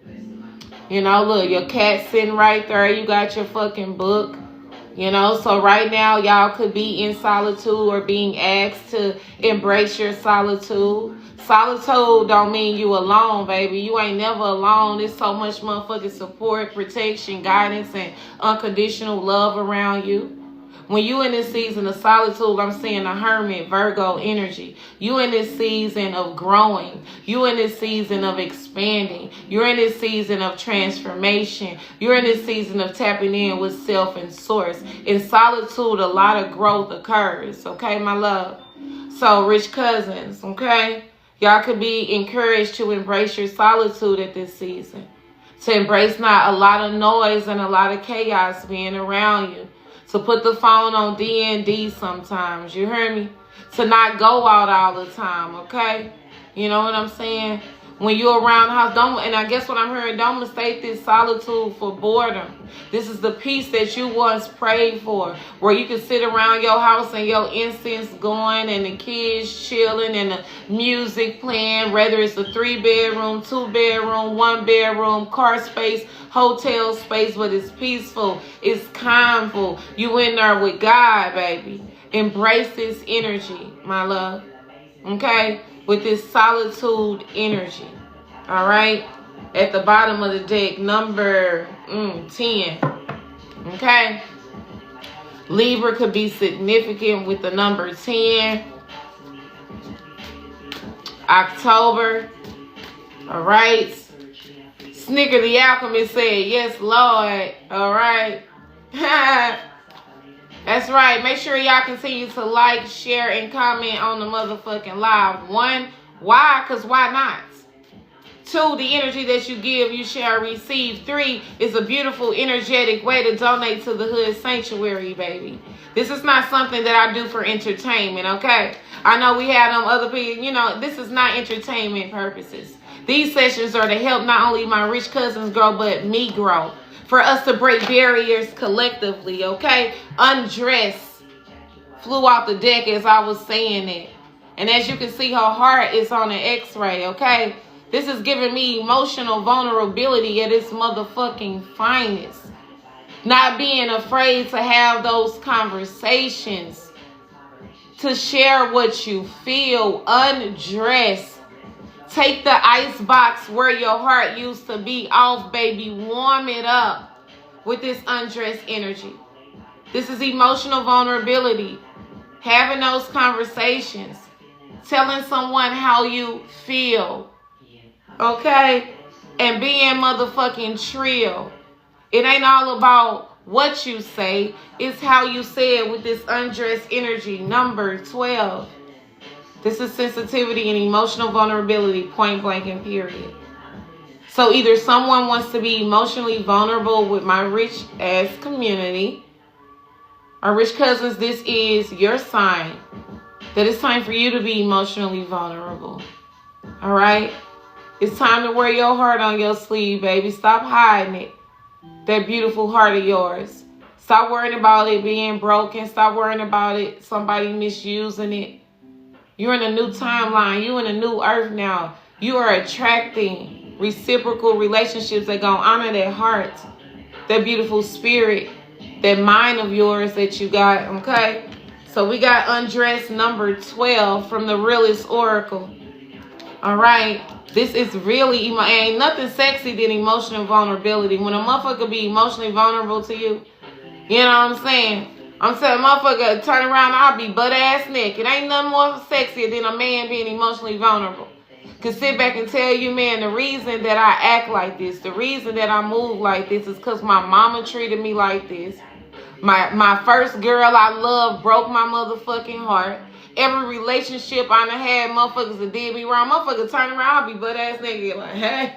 [SPEAKER 1] You know, look, your cat sitting right there. You got your fucking book. You know, so right now y'all could be in solitude or being asked to embrace your solitude. Solitude don't mean you alone, baby. You ain't never alone. There's so much motherfucking support, protection, guidance, and unconditional love around you. When you in this season of solitude, I'm seeing a hermit, Virgo energy. You in this season of growing. You in this season of expanding. You're in this season of transformation. You're in this season of tapping in with self and source. In solitude, a lot of growth occurs. Okay, my love? So, rich cousins, okay? Y'all could be encouraged to embrace your solitude at this season. To embrace not a lot of noise and a lot of chaos being around you. To put the phone on D&D sometimes, you hear me? To not go out all the time, okay? You know what I'm saying? When you're around the house, and I guess what I'm hearing, don't mistake this solitude for boredom. This is the peace that you once prayed for, where you can sit around your house and your incense going and the kids chilling and the music playing, whether it's a 3-bedroom, 2-bedroom, 1-bedroom, car space, hotel space, but it's peaceful, it's calmful. You in there with God, baby. Embrace this energy, my love. Okay? With this solitude energy. All right? At the bottom of the deck, number 10. Okay? Libra could be significant with the number 10. October. All right? Snicker the Alchemist said, yes, Lord. All right? That's right. Make sure y'all continue to like, share, and comment on the motherfucking live. 1, why? Because why not? 2, the energy that you give, you shall receive. 3, is a beautiful, energetic way to donate to the Hood Sanctuary, baby. This is not something that I do for entertainment, okay? I know we have other people, you know, this is not entertainment purposes. These sessions are to help not only my rich cousins grow, but me grow. For us to break barriers collectively, okay? Undress flew off the deck as I was saying it. And as you can see, her heart is on an x-ray, okay? This is giving me emotional vulnerability at its motherfucking finest. Not being afraid to have those conversations, to share what you feel. Undress. Take the ice box where your heart used to be off, baby. Warm it up with this undressed energy. This is emotional vulnerability. Having those conversations. Telling someone how you feel. Okay? And being motherfucking trill. It ain't all about what you say. It's how you say it with this undressed energy. Number 12. This is sensitivity and emotional vulnerability, point blank and period. So either someone wants to be emotionally vulnerable with my rich ass community. Or rich cousins, this is your sign that it's time for you to be emotionally vulnerable. All right? It's time to wear your heart on your sleeve, baby. Stop hiding it. That beautiful heart of yours. Stop worrying about it being broken. Stop worrying about it, somebody misusing it. You're in a new timeline. You're in a new earth now. You are attracting reciprocal relationships that gonna honor that heart, that beautiful spirit, that mind of yours that you got, okay? So we got undressed number 12 from the Realest Oracle. All right. This is really, ain't nothing sexy than emotional vulnerability. When a motherfucker be emotionally vulnerable to you, you know what I'm saying? I'm saying, motherfucker, turn around, I'll be butt ass naked. Ain't nothing more sexier than a man being emotionally vulnerable. Can sit back and tell you, man, the reason that I act like this, the reason that I move like this is because my mama treated me like this. My first girl I love broke my motherfucking heart. Every relationship I done had, motherfuckers that did me wrong. Motherfucker turn around, I'll be butt ass naked like, hey,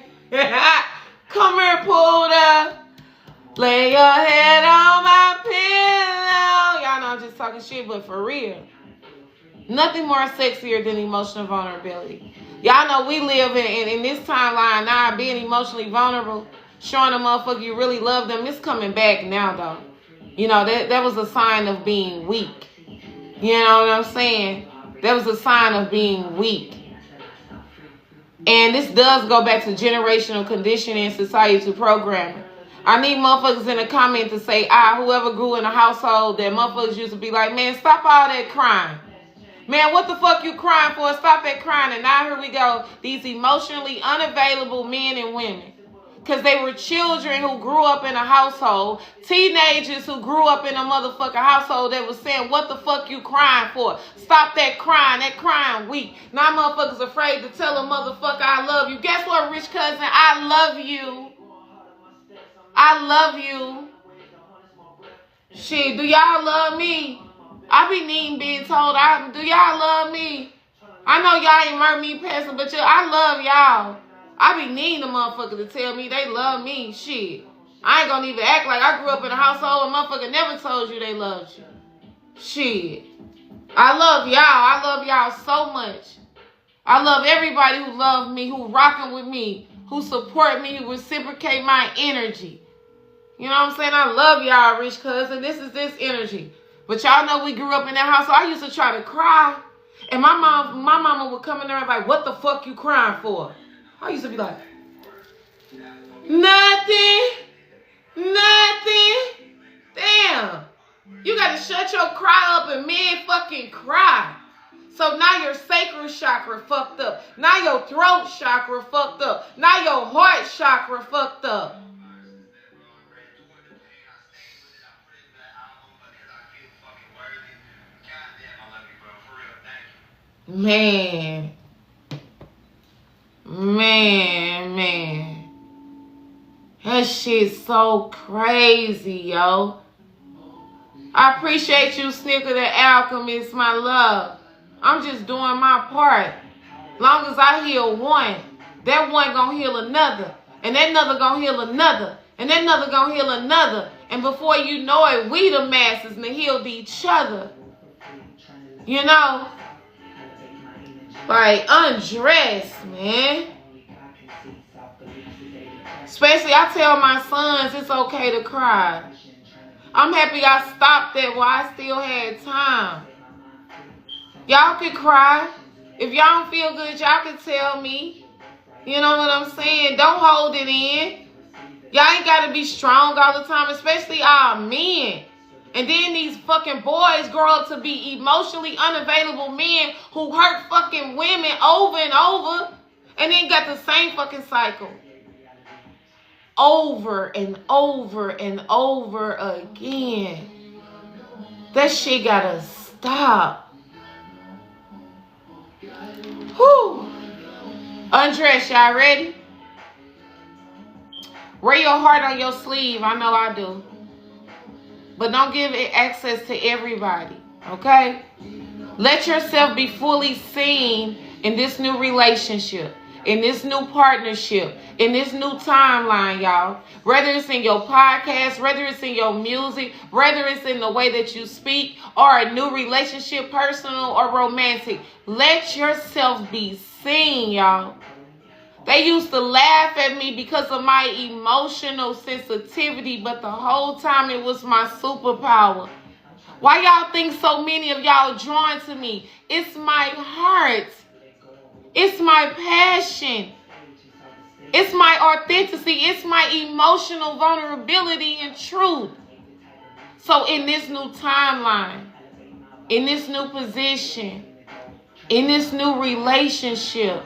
[SPEAKER 1] come here, Puda. Lay your head on my pillow. Y'all know I'm just talking shit, but for real. Nothing more sexier than emotional vulnerability. Y'all know we live in this timeline now, being emotionally vulnerable, showing a motherfucker you really love them. It's coming back now, though. You know, that was a sign of being weak. You know what I'm saying? That was a sign of being weak. And this does go back to generational conditioning and societal programming. I need motherfuckers in the comment to say, whoever grew in a household that motherfuckers used to be like, man, stop all that crying. Man, what the fuck you crying for? Stop that crying. And now here we go. These emotionally unavailable men and women. Because they were children who grew up in a household. Teenagers who grew up in a motherfucking household that was saying, what the fuck you crying for? Stop that crying. That crying weak. Now motherfuckers afraid to tell a motherfucker I love you. Guess what, rich cousin? I love you. I love you. Shit, do y'all love me? I be needing being told, do y'all love me? I know y'all ain't murder me passing, but I love y'all. I be needing a motherfucker to tell me they love me. Shit. I ain't gonna even act like I grew up in a household where motherfucker never told you they loved you. Shit. I love y'all. I love y'all so much. I love everybody who love me, who rocking with me, who support me, who reciprocate my energy. You know what I'm saying? I love y'all, rich cousin. This is this energy. But y'all know we grew up in that house, so I used to try to cry. And my mama would come in there and like, what the fuck you crying for? I used to be like, nothing. Damn. You got to shut your cry up and men fucking cry. So now your sacral chakra fucked up. Now your throat chakra fucked up. Now your heart chakra fucked up. Man. That shit's so crazy, yo. I appreciate you, Snicker the Alchemist, my love. I'm just doing my part. Long as I heal one, that one gonna heal another. And that another gonna heal another. And that another gonna heal another. And before you know it, we the masses and healed each other. You know? Like, undress, man. Especially, I tell my sons it's okay to cry. I'm happy I stopped that while I still had time. Y'all can cry. If y'all don't feel good, y'all can tell me. You know what I'm saying? Don't hold it in. Y'all ain't got to be strong all the time, especially our men. And then these fucking boys grow up to be emotionally unavailable men who hurt fucking women over and over. And then got the same fucking cycle. Over and over and over again. That shit gotta stop. Whew. Undress, y'all ready? Wear your heart on your sleeve. I know I do. But don't give it access to everybody. Okay? Let yourself be fully seen in this new relationship, in this new partnership, in this new timeline, y'all. Whether it's in your podcast, whether it's in your music, whether it's in the way that you speak, or a new relationship, personal or romantic. Let yourself be seen, y'all. They used to laugh at me because of my emotional sensitivity, but the whole time it was my superpower. Why y'all think so many of y'all drawn to me? It's my heart. It's my passion. It's my authenticity. It's my emotional vulnerability and truth. So in this new timeline, in this new position, in this new relationship,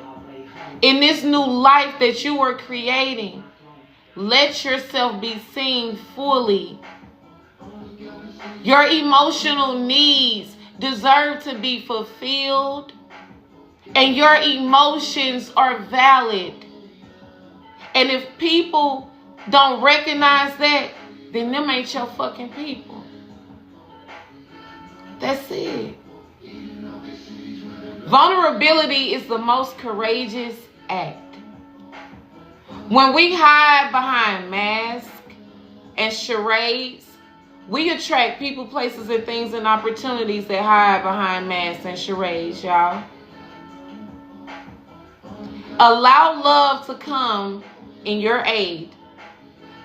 [SPEAKER 1] in this new life that you are creating, let yourself be seen fully. Your emotional needs deserve to be fulfilled, and your emotions are valid. And if people don't recognize that, then them ain't your fucking people. That's it. Vulnerability is the most courageous act. When we hide behind masks and charades, we attract people, places, and things and opportunities that hide behind masks and charades, y'all. Allow love to come in your aid.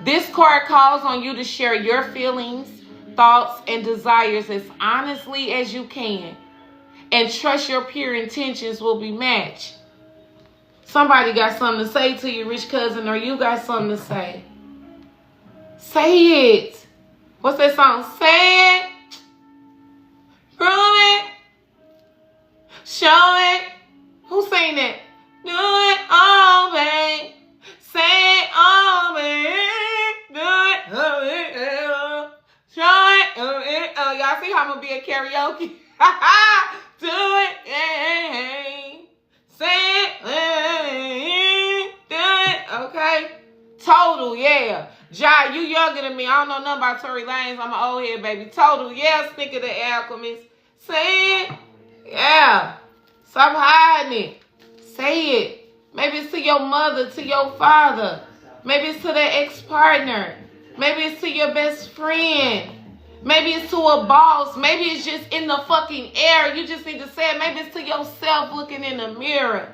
[SPEAKER 1] This card calls on you to share your feelings, thoughts, and desires as honestly as you can. And trust your pure intentions will be matched. Somebody got something to say to you, rich cousin, or you got something to say. Say it. What's that song? Say it. Prove it. Show it. Who sang that? Do it all, babe. Say it all, babe. Do it all, babe. Show it. Oh, y'all see how I'm going to be at karaoke? Do it. Say it. Do it. Okay. Total, yeah. Jai, you younger than me. I don't know nothing about Tory Lanez. I'm an old head, baby. Total, yeah. Snicker the Alchemist. Say it. Yeah. Stop hiding it. Say it. Maybe it's to your mother, to your father. Maybe it's to their ex-partner. Maybe it's to your best friend. Maybe it's to a boss. Maybe it's just in the fucking air. You just need to say it. Maybe it's to yourself looking in the mirror.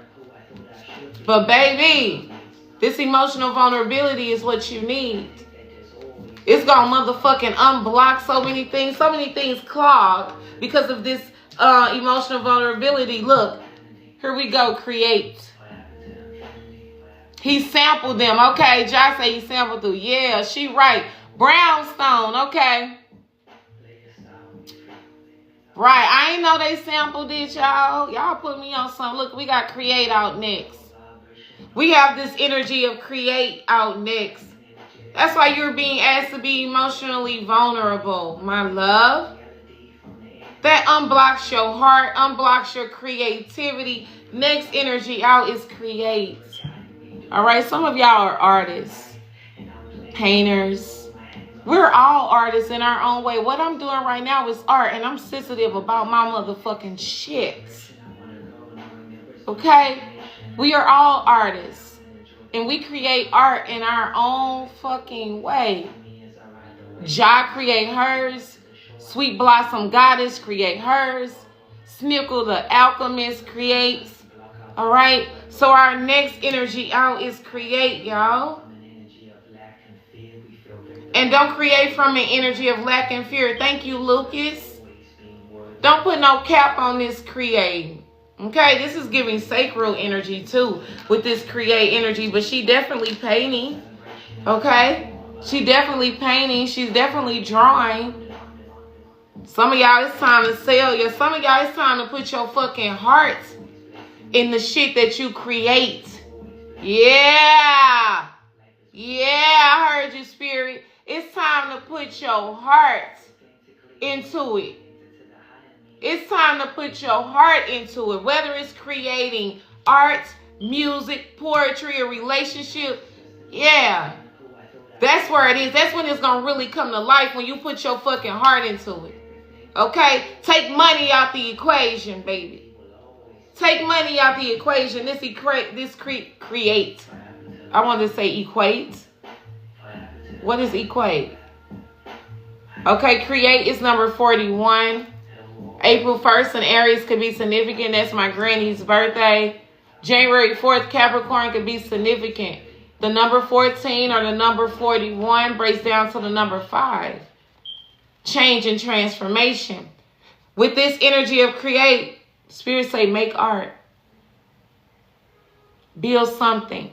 [SPEAKER 1] But baby, this emotional vulnerability is what you need. It's gonna motherfucking unblock so many things clogged because of this emotional vulnerability. Look, here we go, create. He sampled them. Okay, Josh say he sampled through. Yeah, she right. Brownstone, okay. Right, I ain't know they sampled it, y'all. Y'all put me on something. Look, we got create out next. We have this energy of create out next. That's why you're being asked to be emotionally vulnerable, my love. That unblocks your heart, unblocks your creativity. Next energy out is create. All right, some of y'all are artists, painters. We're all artists in our own way. What I'm doing right now is art, and I'm sensitive about my motherfucking shit. Okay? We are all artists, and we create art in our own fucking way. Ja create hers. Sweet Blossom Goddess create hers. Snickle the Alchemist creates. All right? So our next energy out is create, y'all. And don't create from an energy of lack and fear. Thank you, Lucas. Don't put no cap on this creating. Okay, this is giving sacral energy too with this create energy, but she definitely painting. Okay, she definitely painting. She's definitely drawing. Some of y'all, it's time to sell. Some of y'all, it's time to put your fucking heart in the shit that you create. Yeah. Yeah, I heard you, Spirit. It's time to put your heart into it. It's time to put your heart into it. Whether it's creating art, music, poetry, or relationship. Yeah. That's where it is. That's when it's going to really come to life, when you put your fucking heart into it. Okay? Take money out the equation, baby. Take money out the equation. Create. I want to say equate. What is equate? Okay, create is number 41. April 1st in Aries could be significant. That's my granny's birthday. January 4th, Capricorn could be significant. The number 14 or the number 41 breaks down to the number 5. Change and transformation. With this energy of create, Spirit say make art. Build something.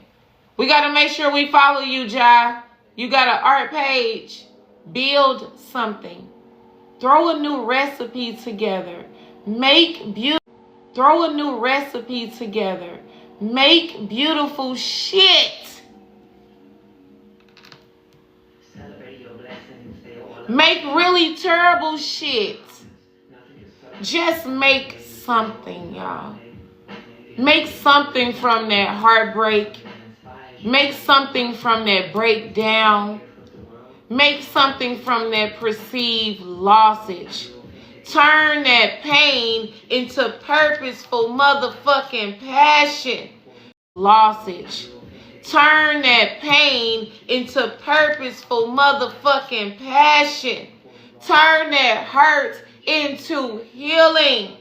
[SPEAKER 1] We got to make sure we follow you, Jai. You got an art page. Build something. Throw a new recipe together. Throw a new recipe together. Make beautiful shit. Make really terrible shit. Just make something, y'all. Make something from that heartbreak. Make something from that breakdown. Make something from that perceived lossage. Turn that pain into purposeful motherfucking passion. Lossage. Turn that pain into purposeful motherfucking passion. Turn that hurt into healing.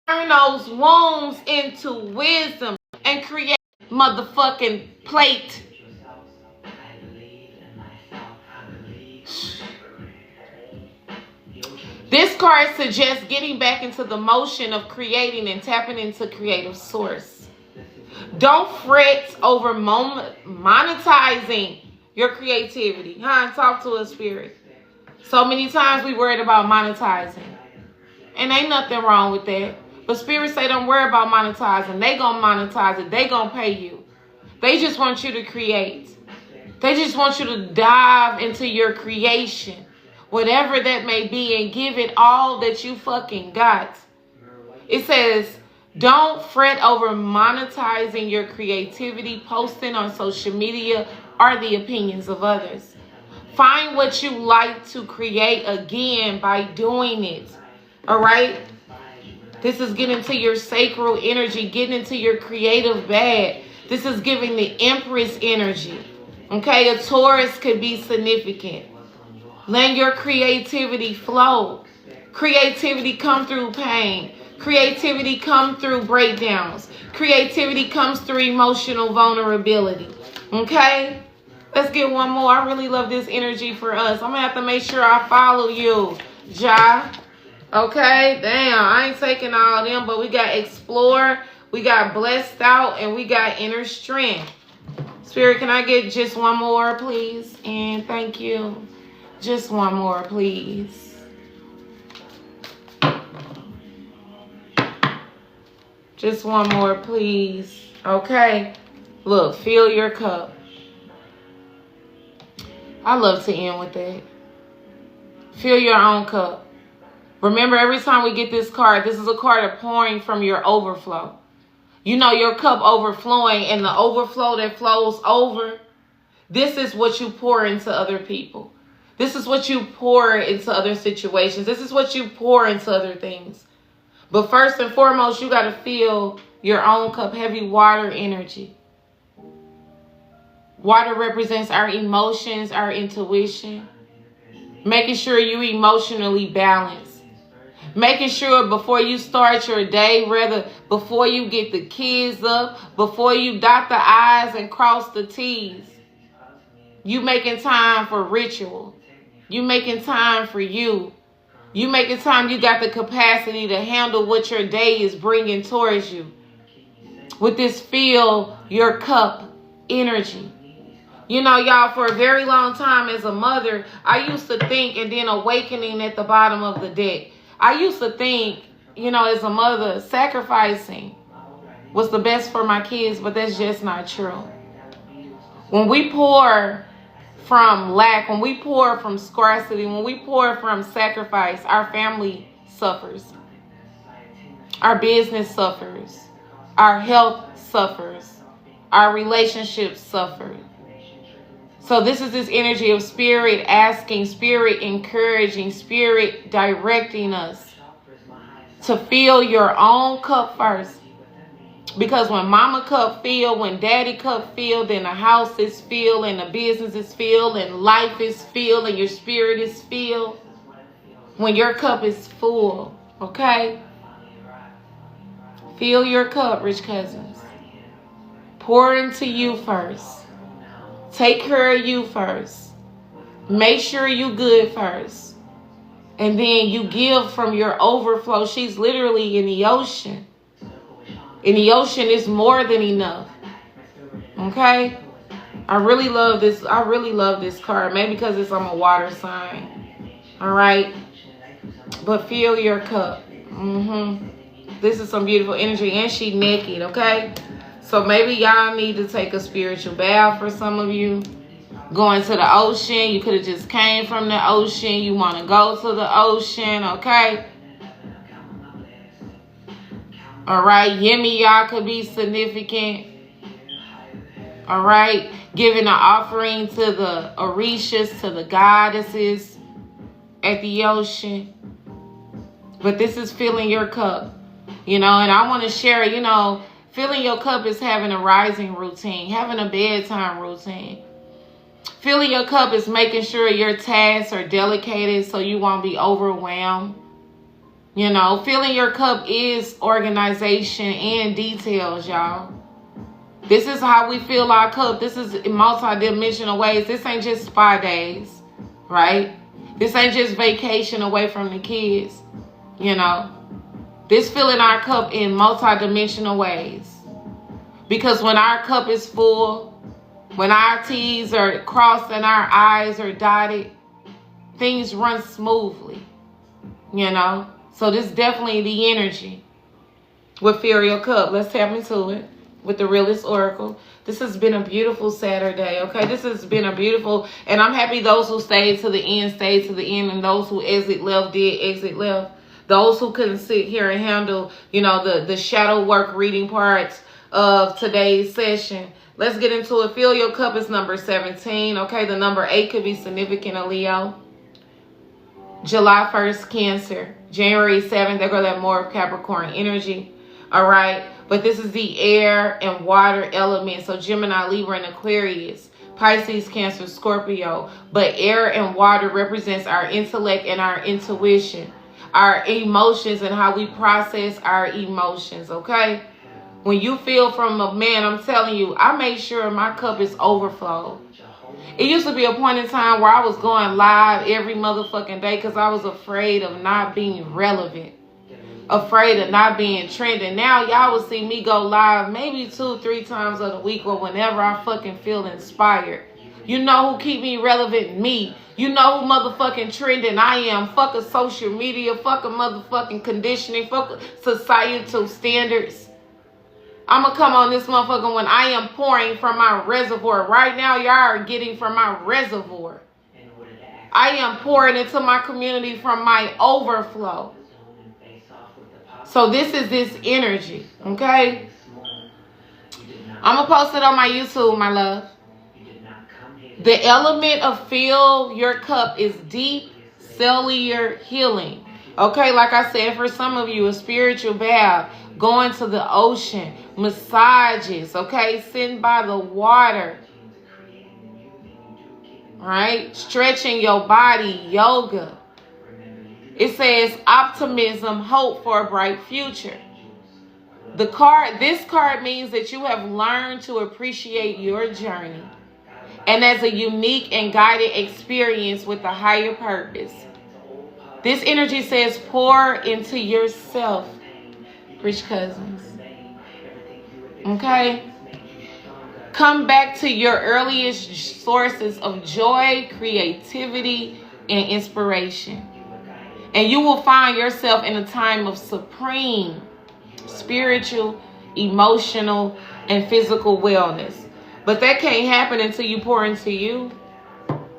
[SPEAKER 1] Turn those wounds into wisdom and create motherfucking plate. This card suggests getting back into the motion of creating and tapping into creative source. Don't fret over monetizing your creativity. Talk to us, Spirit. So many times we worried about monetizing. And ain't nothing wrong with that. But Spirit say don't worry about monetizing. They gonna monetize it. They gonna pay you. They just want you to create. They just want you to dive into your creation. Whatever that may be, and give it all that you fucking got. It says, don't fret over monetizing your creativity, posting on social media, or the opinions of others. Find what you like to create again by doing it. All right? This is getting into your sacral energy, getting into your creative bag. This is giving the Empress energy. Okay? A Taurus could be significant. Let your creativity flow. Creativity come through pain. Creativity come through breakdowns. Creativity comes through emotional vulnerability. Okay? Let's get one more. I really love this energy for us. I'm going to have to make sure I follow you, Ja. Okay? Damn, I ain't taking all them, but we got explore, we got blessed out, and we got inner strength. Spirit, can I get just one more, please? And thank you. Just one more, please. Just one more, please. Okay. Look, fill your cup. I love to end with that. Fill your own cup. Remember, every time we get this card, this is a card of pouring from your overflow. You know, your cup overflowing, and the overflow that flows over, this is what you pour into other people. This is what you pour into other situations. This is what you pour into other things. But first and foremost, you got to fill your own cup. Heavy water energy. Water represents our emotions, our intuition. Making sure you emotionally balanced. Making sure before you start your day, rather before you get the kids up, before you dot the I's and cross the T's, you making time for ritual. You making time for you. You make it time. You got the capacity to handle what your day is bringing towards you. With this fill your cup energy. You know, y'all, for a very long time as a mother, I used to think, and then awakening at the bottom of the deck, I used to think, you know, as a mother, sacrificing was the best for my kids, but that's just not true. When we pour from lack, when we pour from scarcity, when we pour from sacrifice, our family suffers. Our business suffers. Our health suffers. Our relationships suffer. So this is this energy of spirit asking, spirit encouraging, spirit directing us to fill your own cup first. Because when mama cup fill, when daddy cup fill, then the house is filled, and the business is filled, and life is filled, and your spirit is filled. When your cup is full, okay? Fill your cup, rich cousins. Pour into you first. Take care of you first. Make sure you good first. And then you give from your overflow. She's literally in the ocean. In the ocean is more than enough. Okay? I really love this. I really love this card. Maybe because it's on a water sign. Alright? But fill your cup. This is some beautiful energy. And she naked, okay? So maybe y'all need to take a spiritual bath for some of you. Going to the ocean. You could have just came from the ocean. You want to go to the ocean, okay? Alright, Yemi, y'all could be significant. Alright, giving an offering to the Orishas, to the goddesses at the ocean. But this is filling your cup. You know, and I want to share, you know, filling your cup is having a rising routine, having a bedtime routine. Filling your cup is making sure your tasks are delegated so you won't be overwhelmed. You know, filling your cup is organization and details, y'all. This is how we fill our cup. This is in multi-dimensional ways. This ain't just spa days, right? This ain't just vacation away from the kids, you know. This filling our cup in multi-dimensional ways. Because when our cup is full, when our T's are crossed and our I's are dotted, things run smoothly, you know. So this is definitely the energy with fill your cup. Let's tap into it with the Realist Oracle. This has been a beautiful Saturday, okay? This has been a beautiful, and I'm happy those who stayed to the end, stayed to the end, and those who exit left, did exit left. Those who couldn't sit here and handle, you know, the shadow work reading parts of today's session. Let's get into it. Fill your cup is number 17, okay? The number 8 could be significant of Leo. July 1st, Cancer. January 7th, they're going to have more of Capricorn energy. All right. But this is the air and water element. So Gemini, Libra, and Aquarius. Pisces, Cancer, Scorpio. But air and water represents our intellect and our intuition. Our emotions and how we process our emotions. Okay. When you feel from a man, I'm telling you, I make sure my cup is overflowed. It used to be a point in time where I was going live every motherfucking day because I was afraid of not being relevant. Afraid of not being trending. Now y'all will see me go live maybe 2-3 times of the week or whenever I fucking feel inspired. You know who keep me relevant? Me. You know who motherfucking trending I am. Fuck a social media. Fuck a motherfucking conditioning. Fuck societal standards. I'm going to come on this motherfucker when I am pouring from my reservoir. Right now, y'all are getting from my reservoir. I am pouring into my community from my overflow. So this is this energy, okay? I'm going to post it on my YouTube, my love. The element of fill your cup is deep cellular healing. Okay, like I said, for some of you, a spiritual bath, going to the ocean, massages, okay, sitting by the water, all right, stretching your body, yoga. It says optimism, hope for a bright future. This card means that you have learned to appreciate your journey and as a unique and guided experience with a higher purpose. This energy says pour into yourself, rich cousins. Okay? Come back to your earliest sources of joy, creativity, and inspiration. And you will find yourself in a time of supreme spiritual, emotional, and physical wellness. But that can't happen until you pour into you.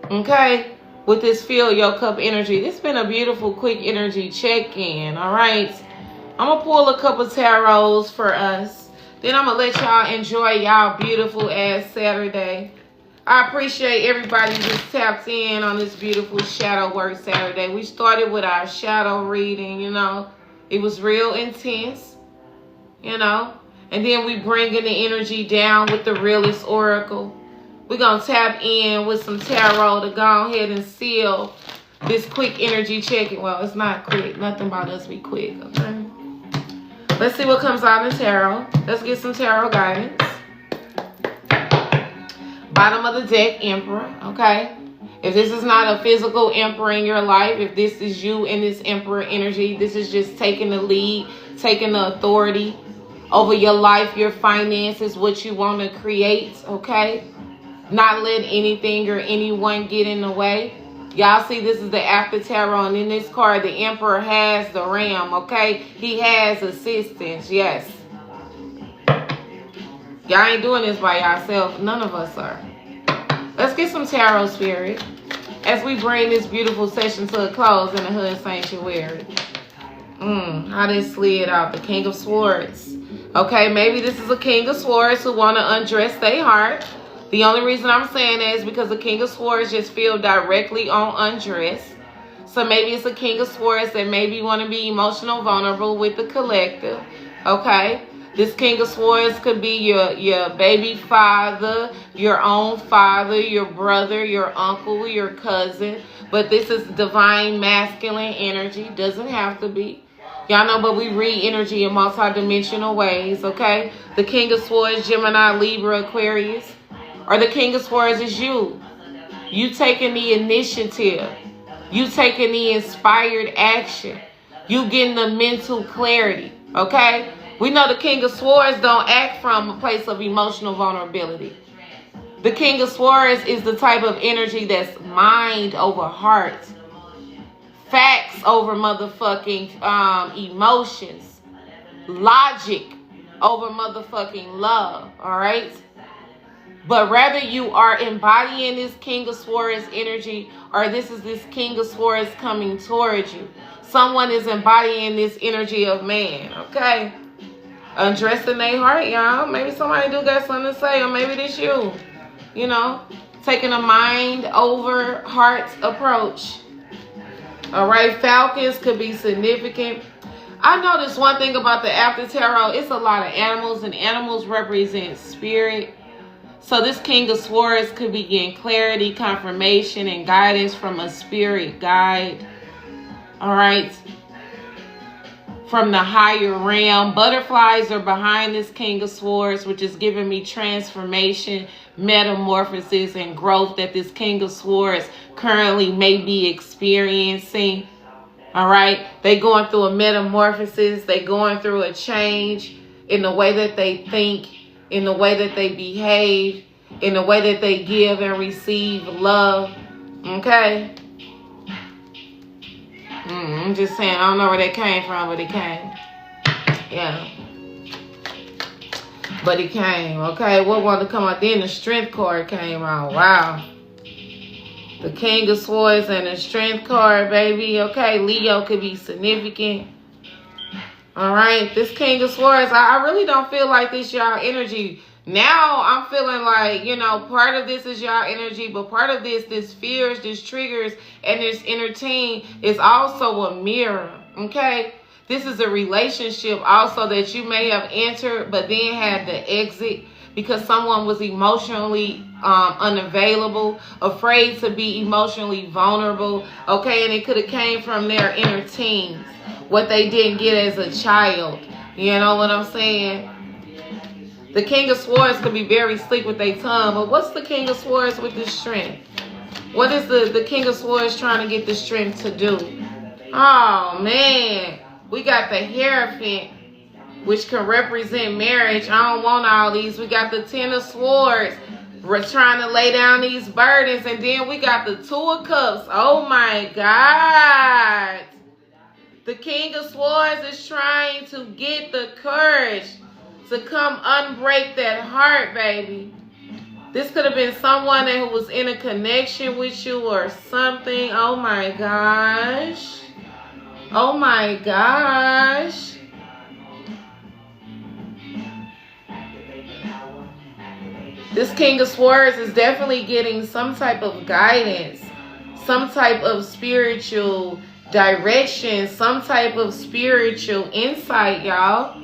[SPEAKER 1] Okay? With this fill your cup energy. This has been a beautiful, quick energy check-in. All right? I'm going to pull a couple tarots for us. Then I'm going to let y'all enjoy y'all beautiful ass Saturday. I appreciate everybody just tapped in on this beautiful shadow work Saturday. We started with our shadow reading, you know. It was real intense, you know. And then we bringing the energy down with the realest oracle. We're going to tap in with some tarot to go ahead and seal this quick energy check-in. Well, it's not quick. Nothing about us be quick, okay? Let's see what comes out in tarot. Let's get some tarot guidance. Bottom of the deck, Emperor, okay? If this is not a physical emperor in your life, if this is you in this emperor energy, this is just taking the lead, taking the authority over your life, your finances, what you want to create, okay? Not letting anything or anyone get in the way. Y'all see this is the after tarot, and in this card, the Emperor has the ram, okay? He has assistance, yes. Y'all ain't doing this by yourself. None of us are. Let's get some tarot spirit as we bring this beautiful session to a close in the Hood Sanctuary. How this slid out. The King of Swords. Okay, maybe this is a King of Swords who want to undress their heart. The only reason I'm saying that is because the King of Swords just feel directly on undress. So maybe it's a King of Swords that maybe want to be emotional vulnerable with the collective. Okay? This King of Swords could be your baby father, your own father, your brother, your uncle, your cousin. But this is divine masculine energy. Doesn't have to be. Y'all know, but we read energy in multidimensional ways, okay? The King of Swords, Gemini, Libra, Aquarius. Or the King of Swords is you. You taking the initiative. You taking the inspired action. You getting the mental clarity, okay? We know the King of Swords don't act from a place of emotional vulnerability. The King of Swords is the type of energy that's mind over heart. Facts over motherfucking emotions. Logic over motherfucking love, all right? But rather you are embodying this King of Swords energy, or this is this King of Swords coming towards you. Someone is embodying this energy of man, okay? Undressing their heart, y'all. Maybe somebody do got something to say, or maybe this you. You know, taking a mind over heart approach. All right, Falcons could be significant. I noticed one thing about the after tarot. It's a lot of animals, and animals represent spirit. So this King of Swords could be getting clarity, confirmation, and guidance from a spirit guide. All right. From the higher realm. Butterflies are behind this King of Swords, which is giving me transformation, metamorphosis, and growth that this King of Swords currently may be experiencing. All right. They going through a metamorphosis. They going through a change in the way that they think, in the way that they behave, in the way that they give and receive love. Okay? I'm just saying, I don't know where that came from, but it came. Yeah. But it came, okay? What wanted to come out? Then the Strength card came out. Wow. The King of Swords and the Strength card, baby. Okay, Leo could be significant. All right, this King of Swords, I really don't feel like this y'all energy. Now I'm feeling like, you know, part of this is y'all energy, but part of this fears, this triggers, and this entertain is also a mirror, okay? This is a relationship also that you may have entered, but then had to exit because someone was emotionally unavailable, afraid to be emotionally vulnerable, okay? And it could have came from their inner teens, what they didn't get as a child. You know what I'm saying? The King of Swords could be very slick with their tongue, but what's the King of Swords with the strength? What is the King of Swords trying to get the strength to do? Oh, man. We got the Hierophant, which can represent marriage. I don't want all these. We got the Ten of Swords. We're trying to lay down these burdens. And then we got the Two of Cups. Oh, my God. The King of Swords is trying to get the courage to come unbreak that heart, baby. This could have been someone who was in a connection with you or something. Oh, my gosh. Oh, my gosh. This King of Swords is definitely getting some type of guidance, some type of spiritual direction, some type of spiritual insight, y'all.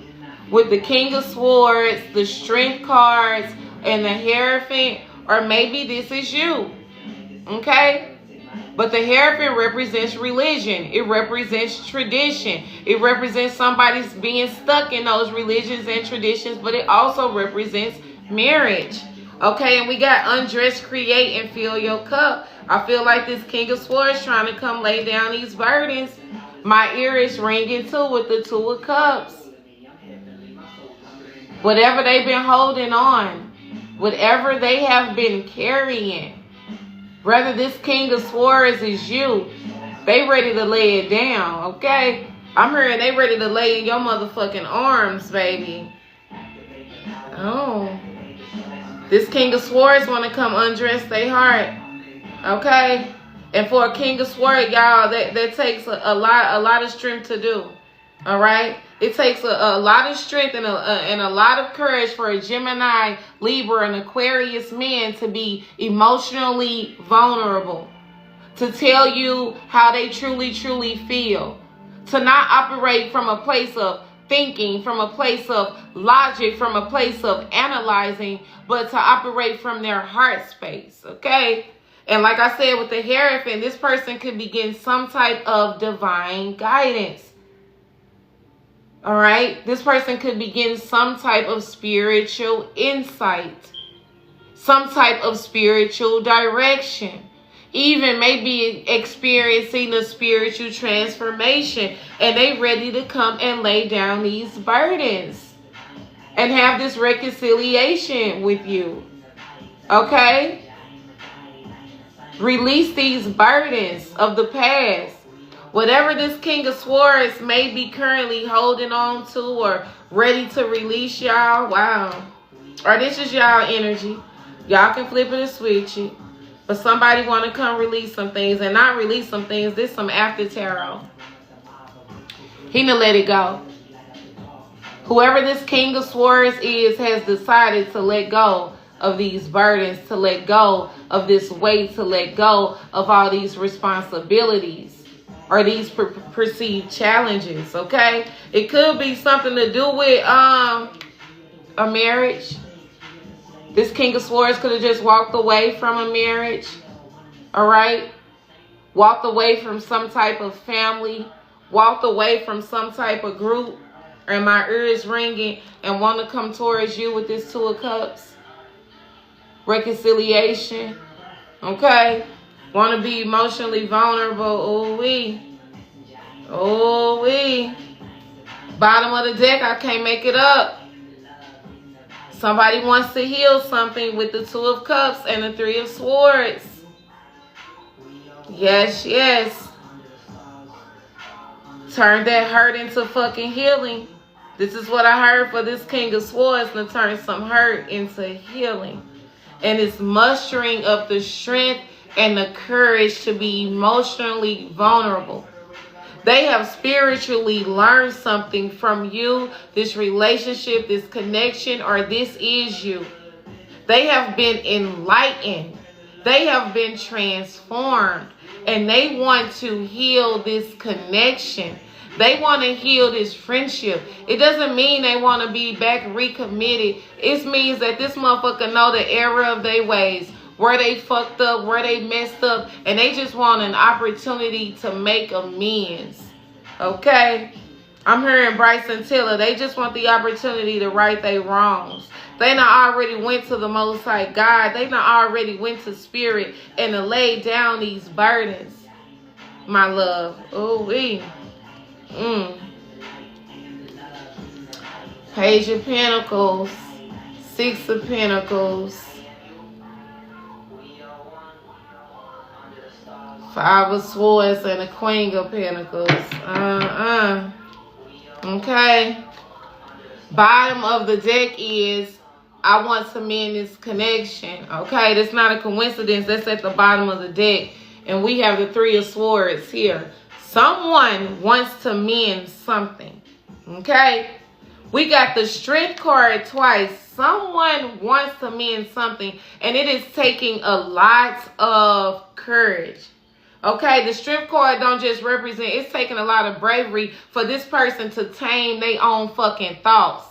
[SPEAKER 1] With the King of Swords, the Strength cards, and the Hierophant, or maybe this is you, okay? But the Hierophant represents religion. It represents tradition. It represents somebody's being stuck in those religions and traditions, but it also represents marriage. Okay, and we got undress, create, and fill your cup. I feel like this King of Swords trying to come lay down these burdens. My ear is ringing too with the Two of Cups. Whatever they've been holding on, whatever they have been carrying, whether this King of Swords is you, they ready to lay it down, okay? I'm hearing they ready to lay in your motherfucking arms, baby. Oh. This King of Swords want to come undress their heart, okay? And for a King of Swords, y'all, that takes a lot of strength to do, all right? It takes a lot of strength and a lot of courage for a Gemini, Libra, and Aquarius man to be emotionally vulnerable, to tell you how they truly feel, to not operate from a place of thinking, from a place of logic, from a place of analyzing, but to operate from their heart space, okay? And like I said with the Hierophant, this person could be getting some type of divine guidance. All right, this person could be getting some type of spiritual insight, some type of spiritual direction, even maybe experiencing a spiritual transformation, and they ready to come and lay down these burdens and have this reconciliation with you. Okay? Release these burdens of the past. Whatever this King of Swords may be currently holding on to or ready to release, y'all. Wow. Or this is y'all energy. Y'all can flip it or switch it. But somebody want to come release some things, and not release some things. This some after tarot. He done let it go. Whoever this King of Swords is has decided to let go of these burdens, to let go of this weight, to let go of all these responsibilities or these perceived challenges, okay? It could be something to do with a marriage. This King of Swords could have just walked away from a marriage, all right? Walked away from some type of family, walked away from some type of group, and my ear is ringing and want to come towards you with this Two of Cups. Reconciliation, okay? Want to be emotionally vulnerable. Ooh-wee. Ooh-wee. Bottom of the deck, I can't make it up. Somebody wants to heal something with the Two of Cups and the Three of Swords. Yes, yes. Turn that hurt into fucking healing. This is what I heard for this King of Swords, to turn some hurt into healing. And it's mustering up the strength and the courage to be emotionally vulnerable. They have spiritually learned something from you, this relationship, this connection, or this is you. They have been enlightened. They have been transformed. And they want to heal this connection. They want to heal this friendship. It doesn't mean they want to be back recommitted. It means that this motherfucker know the error of their ways, where they fucked up, where they messed up, and they just want an opportunity to make amends. Okay? I'm hearing Bryson Tiller. They just want the opportunity to right their wrongs. They done already went to the Most High God. They done already went to Spirit and to lay down these burdens. my love. Ooh-wee. Page of Pentacles, Six of Pentacles, Five of Swords, and the Queen of Pentacles. Okay. Bottom of the deck is, I want to mend this connection. Okay, that's not a coincidence. That's at the bottom of the deck. And we have the Three of Swords here. Someone wants to mend something. Okay. We got the Strength card twice. Someone wants to mend something. And it is taking a lot of courage. Okay, the Strength card don't just represent, it's taking a lot of bravery for this person to tame their own fucking thoughts,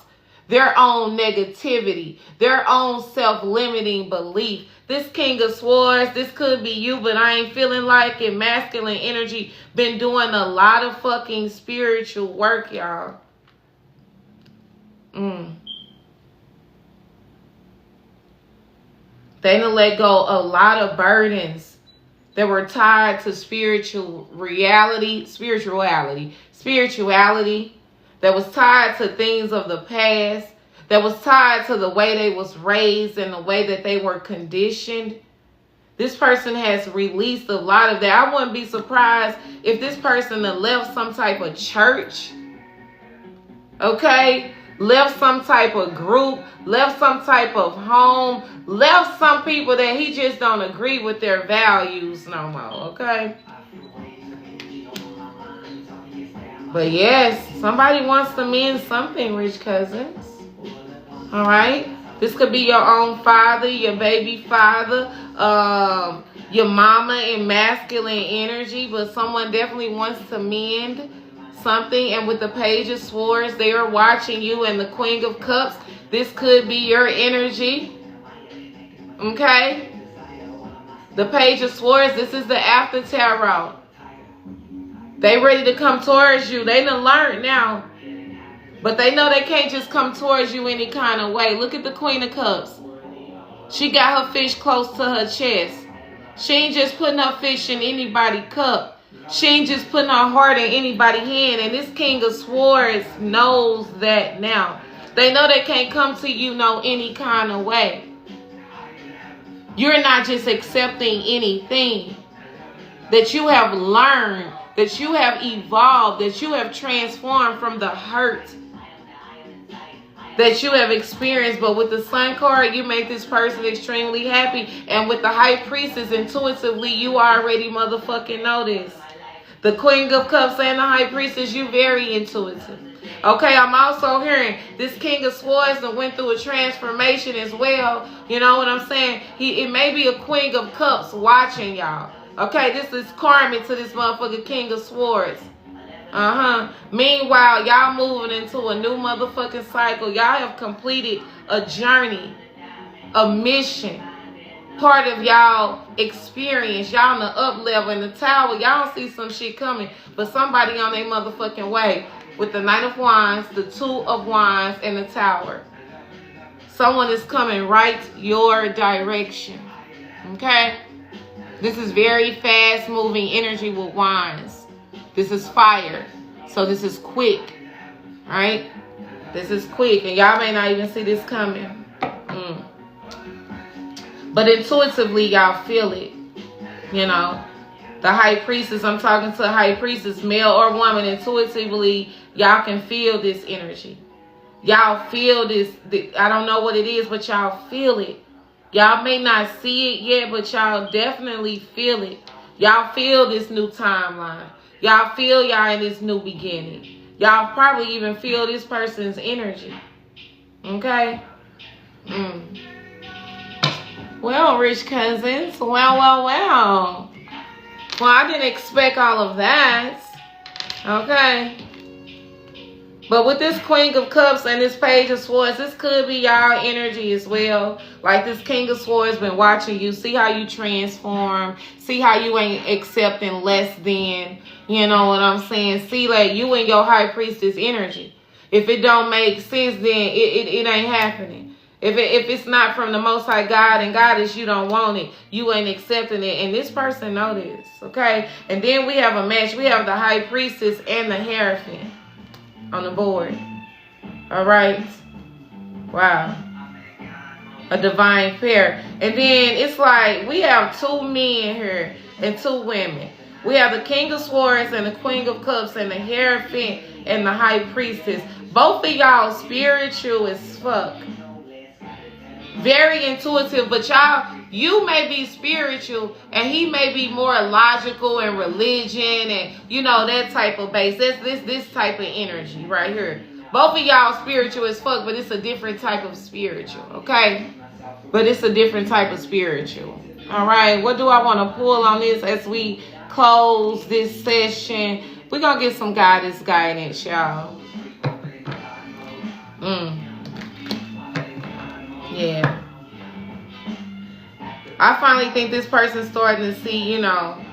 [SPEAKER 1] their own negativity, their own self-limiting belief. This King of Swords, this could be you, but I ain't feeling like it. Masculine energy been doing a lot of fucking spiritual work, y'all. They done let go a lot of burdens that were tied to spirituality, that was tied to things of the past, that was tied to the way they was raised and the way that they were conditioned. This person has released a lot of that. I wouldn't be surprised if this person had left some type of church, okay? Left some type of group, left some type of home, left some people that he just don't agree with their values no more, okay? But yes, somebody wants to mend something, rich cousins. All right? This could be your own father, your baby father, your mama in masculine energy, but someone definitely wants to mend something. And with the Page of Swords, they are watching you, and the Queen of Cups, this could be your energy. Okay? The Page of Swords, this is the after tarot. They ready to come towards you. They done learned now. But they know they can't just come towards you any kind of way. Look at the Queen of Cups. She got her fish close to her chest. She ain't just putting her fish in anybody's cup. She ain't just putting her heart in anybody's hand. And this King of Swords knows that now. They know they can't come to you no any kind of way. You're not just accepting anything. That you have learned, that you have evolved, that you have transformed from the hurt that you have experienced. But with the Sun card, you make this person extremely happy. And with the High Priestess, intuitively, you already motherfucking know this. The Queen of Cups and the High Priestess, you very intuitive. Okay, I'm also hearing this King of Swords that went through a transformation as well. You know what I'm saying? It may be a Queen of Cups watching y'all. Okay, this is karmic to this motherfucker King of Swords. Meanwhile, y'all moving into a new motherfucking cycle. Y'all have completed a journey, a mission, part of y'all experience. Y'all in the up level in the tower. Y'all see some shit coming, but somebody on their motherfucking way with the Knight of Wands, the Two of Wands, and the Tower. Someone is coming right your direction. Okay? This is very fast moving energy with wands. This is fire. So this is quick. Right? This is quick. And y'all may not even see this coming. But intuitively, y'all feel it. You know. The High Priestess, I'm talking to a High Priestess, male or woman. Intuitively, y'all can feel this energy. Y'all feel this. I don't know what it is, but y'all feel it. Y'all may not see it yet, but y'all definitely feel it. Y'all feel this new timeline. Y'all feel y'all in this new beginning. Y'all probably even feel this person's energy. Okay? Well, rich cousins. Well. Well, I didn't expect all of that. Okay? But with this Queen of Cups and this Page of Swords, this could be y'all energy as well. Like this King of Swords been watching you. See how you transform. See how you ain't accepting less than. You know what I'm saying? See, like you and your High Priestess energy. If it don't make sense, then it ain't happening. If it's not from the Most High God and Goddess, you don't want it. You ain't accepting it. And this person know this, okay? And then we have a match. We have the High Priestess and the Hierophant on the board. All right. Wow. A divine pair. And then it's like we have 2 men here and 2 women. We have the King of Swords and the Queen of Cups and the Hierophant and the High Priestess. Both of y'all spiritual as fuck. Very intuitive, but y'all, you may be spiritual and he may be more logical and religion and, you know, that type of base. This type of energy right here. Both of y'all spiritual as fuck, but it's a different type of spiritual, okay? But it's a different type of spiritual. All right, what do I want to pull on this as we close this session? We're going to get some guidance, y'all. Yeah. I finally think this person's starting to see, you know,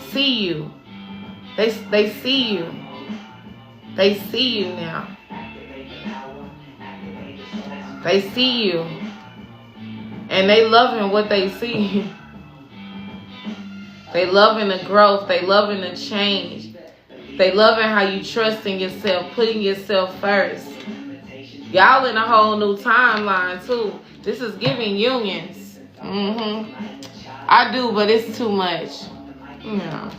[SPEAKER 1] see you. They see you. They see you now. They see you. And they loving what they see. They loving the growth. They loving the change. They loving how you trust in yourself, putting yourself first. Y'all in a whole new timeline too. This is giving unions. I do, but it's too much. Yeah.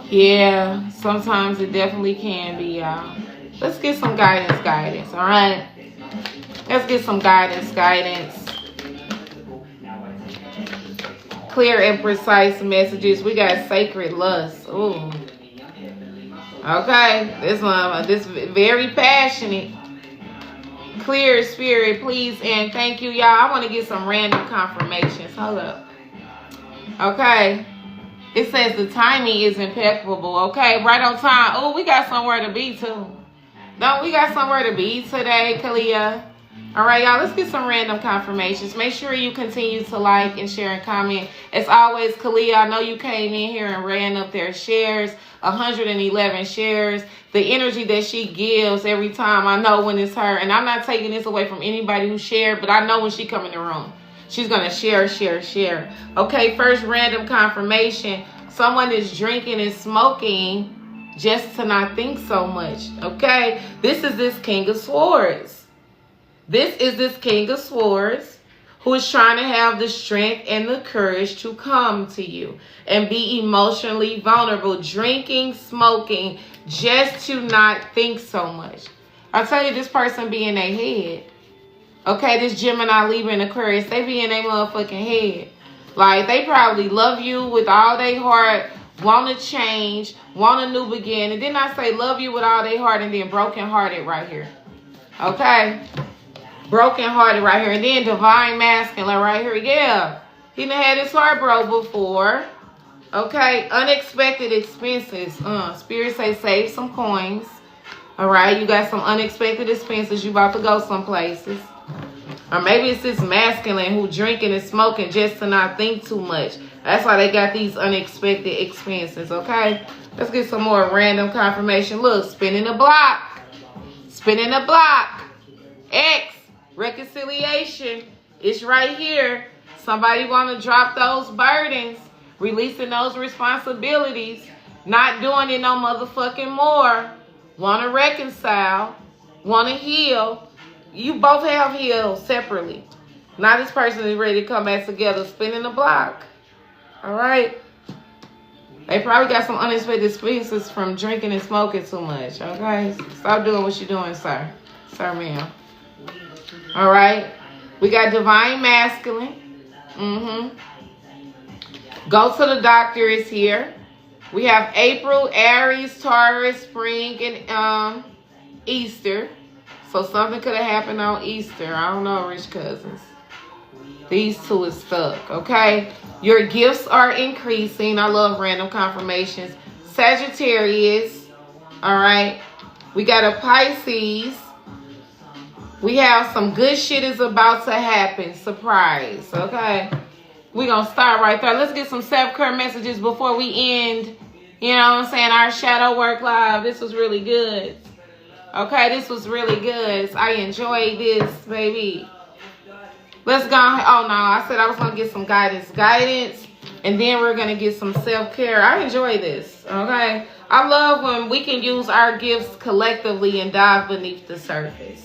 [SPEAKER 1] Yeah, sometimes it definitely can be, y'all. Let's get some guidance, all right? Let's get some guidance. Clear and precise messages. We got sacred lust. Ooh. Okay, this very passionate. Clear spirit, please and thank you, y'all. I want to get some random confirmations. Hold up. Okay. It says the timing is impeccable. Okay, right on time. Oh, we got somewhere to be too. No, we got somewhere to be today, Kalia. All right, y'all, let's get some random confirmations. Make sure you continue to like and share and comment. As always, Kalia, I know you came in here and ran up their shares, 111 shares. The energy that she gives every time, I know when it's her. And I'm not taking this away from anybody who shared, but I know when she come in the room, she's going to share. Okay, first random confirmation. Someone is drinking and smoking just to not think so much. Okay, this is this King of Swords. This is this King of Swords who is trying to have the strength and the courage to come to you and be emotionally vulnerable, drinking, smoking, just to not think so much. I tell you, this person be in their head. Okay, this Gemini, Libra, and Aquarius, they be in their motherfucking head. Like, they probably love you with all their heart, want to change, want a new beginning. Didn't I say love you with all their heart and then brokenhearted right here? Okay? Brokenhearted right here. And then divine masculine right here. Yeah. He done had his heart broke before. Okay. Unexpected expenses. Spirit say save some coins. All right. You got some unexpected expenses. You about to go some places. Or maybe it's this masculine who drinking and smoking just to not think too much. That's why they got these unexpected expenses. Okay. Let's get some more random confirmation. Look. Spinning the block. Spinning the block. X. Reconciliation. It's right here. Somebody want to drop those burdens, releasing those responsibilities, not doing it no motherfucking more. Want to reconcile, want to heal. You both have healed separately. Now this person is ready to come back together, spinning the block. All right. They probably got some unexpected expenses from drinking and smoking too much. Okay. Stop doing what you're doing, sir. Sir, ma'am. All right. We got divine masculine. Go to the doctor is here. We have April, Aries, Taurus, Spring, and Easter. So something could have happened on Easter. I don't know, rich cousins. These two is stuck. Okay. Your gifts are increasing. I love random confirmations. Sagittarius. All right. We got a Pisces. We have some good shit is about to happen. Surprise. Okay. We're going to start right there. Let's get some self-care messages before we end. You know what I'm saying? Our shadow work live. This was really good. Okay, this was really good. I enjoyed this, baby. Let's go. Oh, no, I said I was going to get some guidance, and then we're going to get some self-care. I enjoy this, okay? I love when we can use our gifts collectively and dive beneath the surface.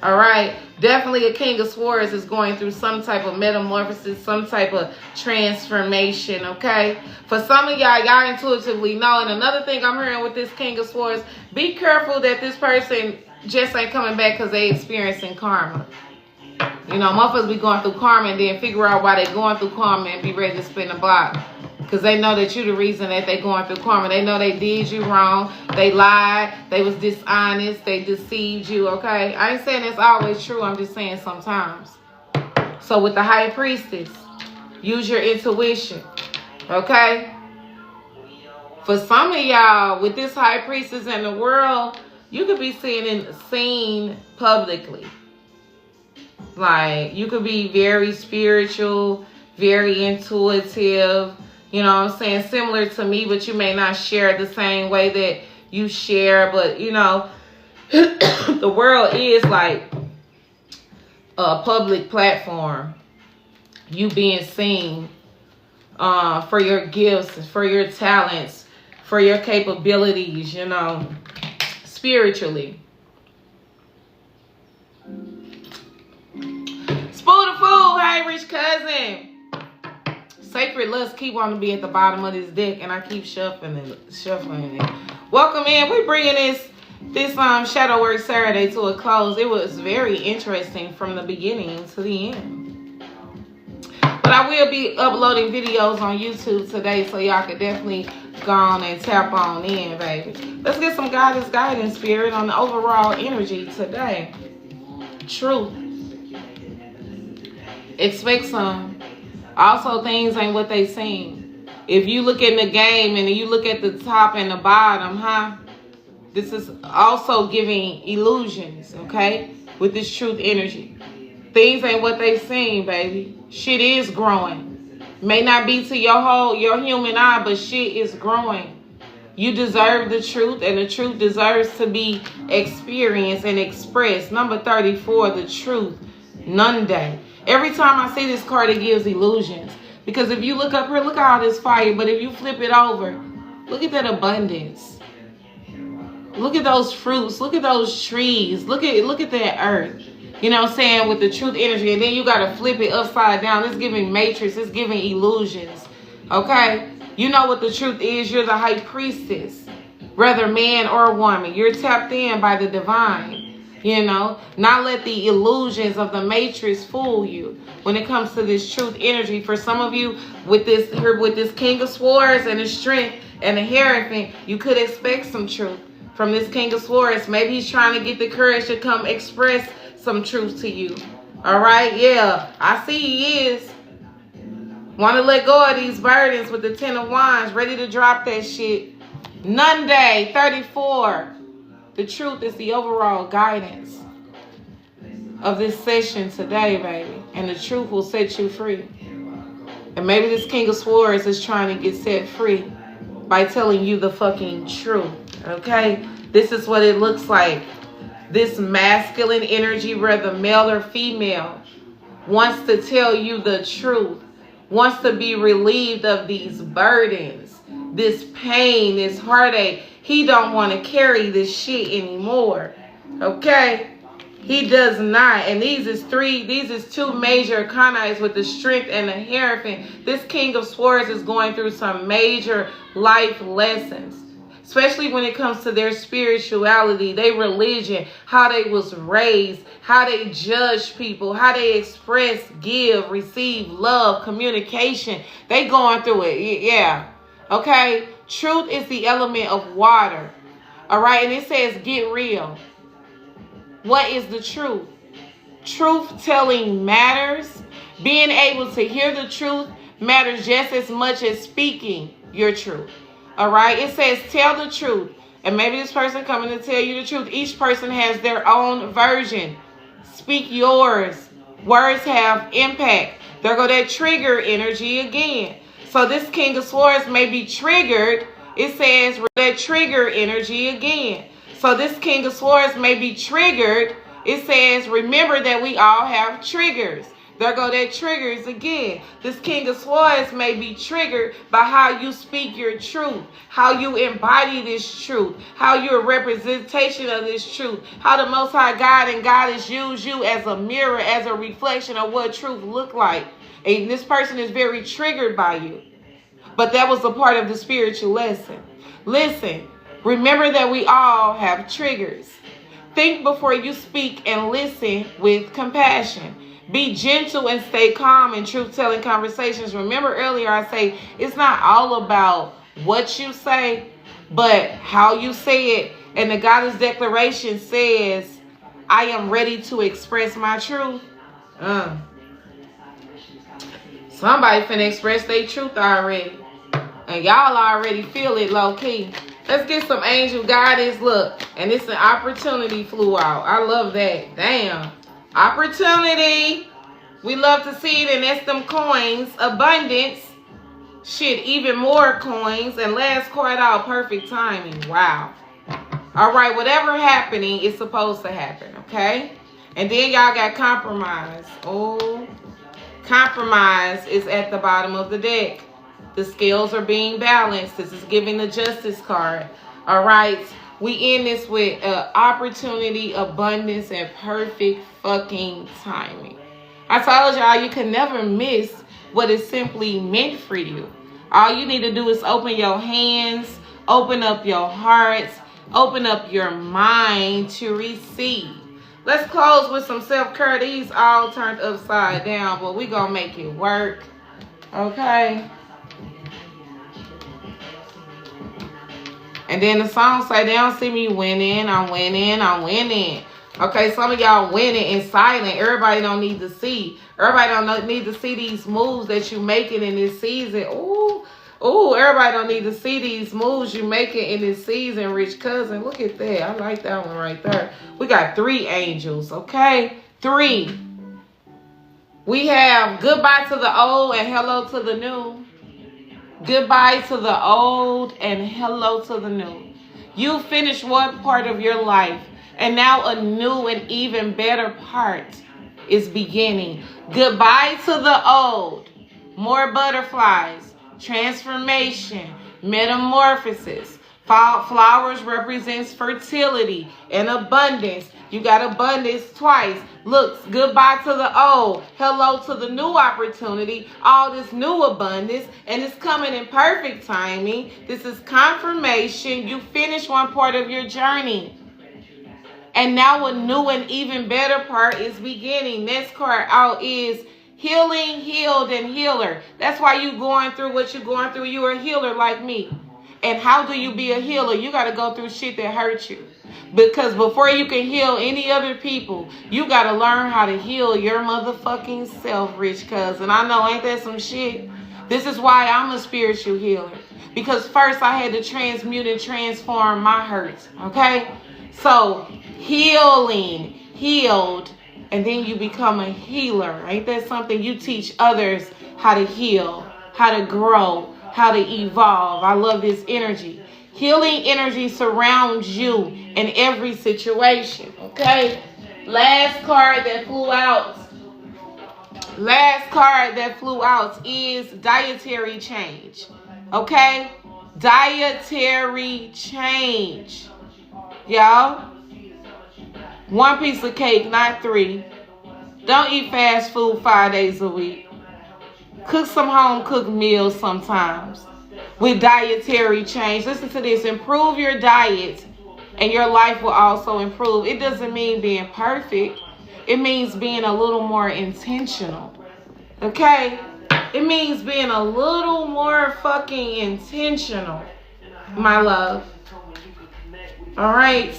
[SPEAKER 1] All right? Definitely a King of Swords is going through some type of metamorphosis, some type of transformation, okay? For some of y'all intuitively know. And another thing I'm hearing with this King of Swords, be careful that this person just ain't coming back because they experiencing karma. You know, motherfuckers be going through karma and then figure out why they going through karma and be ready to spin the block. Because they know that you the reason that they going through karma. They know they did you wrong. They lied. They was dishonest. They deceived you, okay? I ain't saying it's always true. I'm just saying sometimes. So with the High Priestess, use your intuition, okay? For some of y'all, with this High Priestess in the world, you could be seen publicly. Like, you could be very spiritual, very intuitive, you know what I'm saying, similar to me, but you may not share the same way that you share. But, you know, the world is like a public platform. You being seen for your gifts, for your talents, for your capabilities, you know, spiritually. Spoon of food, hey, rich cousin. Sacred lust keep wanting to be at the bottom of this deck, and I keep shuffling it. Welcome in. We're bringing this Shadow Work Saturday to a close. It was very interesting from the beginning to the end. But I will be uploading videos on YouTube today, so y'all can definitely go on and tap on in, baby. Let's get some guidance, spirit, on the overall energy today. Truth. Expect some. Also, things ain't what they seem. If you look in the game and you look at the top and the bottom, this is also giving illusions, okay? With this truth energy. Things ain't what they seem, baby. Shit is growing. May not be to your human eye, but shit is growing. You deserve the truth, and the truth deserves to be experienced and expressed. Number 34, the truth. None day. Every time I see this card, it gives illusions. Because if you look up here, look at all this fire. But if you flip it over, look at that abundance. Look at those fruits. Look at those trees. Look at that earth. You know what I'm saying? With the truth energy. And then you got to flip it upside down. It's giving matrix. It's giving illusions. Okay? You know what the truth is. You're the High Priestess. Whether man or woman. You're tapped in by the divine. You know, not let the illusions of the matrix fool you when it comes to this truth energy. For some of you, with this King of Swords and the strength and the hierophant, you could expect some truth from this King of Swords. Maybe he's trying to get the courage to come express some truth to you. All right, yeah, I see he is. Want to let go of these burdens with the 10 of Wands, ready to drop that shit. None day, 34. The truth is the overall guidance of this session today, baby. And the truth will set you free. And maybe this King of Swords is trying to get set free by telling you the fucking truth, okay? This is what it looks like. This masculine energy, whether male or female, wants to tell you the truth, wants to be relieved of these burdens, this pain, this heartache. He don't want to carry this shit anymore. Okay? He does not. And these is two major arcana with the strength and the hierophant. This King of Swords is going through some major life lessons. Especially when it comes to their spirituality, their religion, how they was raised, how they judge people, how they express, give, receive, love, communication. They going through it. Yeah. Okay? Truth is the element of water. All right? And it says, get real. What is the truth? Truth telling matters. Being able to hear the truth matters just as much as speaking your truth. All right? It says, tell the truth. And maybe this person coming to tell you the truth. Each person has their own version. Speak yours. Words have impact. There go that trigger energy again. So this King of Swords may be triggered. It says that trigger energy again. So this King of Swords may be triggered. It says, remember that we all have triggers. There go that triggers again. This King of Swords may be triggered by how you speak your truth, how you embody this truth, how you're a representation of this truth, how the Most High God and Goddess use you as a mirror, as a reflection of what truth look like. And this person is very triggered by you. But that was a part of the spiritual lesson. Listen, remember that we all have triggers. Think before you speak and listen with compassion. Be gentle and stay calm in truth-telling conversations. Remember earlier I say it's not all about what you say, but how you say it. And the Goddess Declaration says, I am ready to express my truth. Somebody finna express their truth already. And y'all already feel it low-key. Let's get some angel guidance. Look, and it's an opportunity flew out. I love that. Damn. Opportunity. We love to see it, and that's them coins. Abundance. Shit, even more coins. And last card out, perfect timing. Wow. All right, whatever happening is supposed to happen, okay? And then y'all got compromise. Oh, compromise is at the bottom of the deck. The scales are being balanced. This is giving the Justice card. All right. We end this with opportunity, abundance, and perfect fucking timing. I told y'all you can never miss what is simply meant for you. All you need to do is open your hands, open up your hearts, open up your mind to receive. Let's close with some self-care. These all turned upside down, but we gonna make it work. Okay. And then the song say, they don't see me winning, I'm winning, I'm winning. Okay, some of y'all winning in silent. Everybody don't need to see. Everybody don't need to see these moves that you making in this season. Ooh, everybody don't need to see these moves you making in this season, rich cousin. Look at that. I like that one right there. We got 3 angels, okay? 3. We have goodbye to the old and hello to the new. Goodbye to the old and hello to the new. You finished one part of your life, and now a new and even better part is beginning. Goodbye to the old. More butterflies, transformation, metamorphosis. Flowers represents fertility and abundance. You got abundance twice. Look, goodbye to the old. Hello to the new opportunity. All this new abundance. And it's coming in perfect timing. This is confirmation. You finished one part of your journey. And now a new and even better part is beginning. Next card out is healing, healed, and healer. That's why you going through what you're going through. You're a healer like me. And how do you be a healer? You got to go through shit that hurts you. Because before you can heal any other people, you got to learn how to heal your motherfucking self, rich cousin. I know, ain't that some shit? This is why I'm a spiritual healer. Because first I had to transmute and transform my hurts. Okay? So, healing, healed, and then you become a healer. Ain't that something? You teach others how to heal, how to grow, how to evolve. I love this energy. Healing energy surrounds you in every situation. Okay? Last card that flew out. Last card that flew out is dietary change. Okay? Dietary change. Y'all. 1 piece of cake, not 3. Don't eat fast food 5 days a week. Cook some home cooked meals sometimes. With dietary change. Listen to this. Improve your diet and your life will also improve. It doesn't mean being perfect. It means being a little more intentional. Okay? It means being a little more fucking intentional, my love. All right.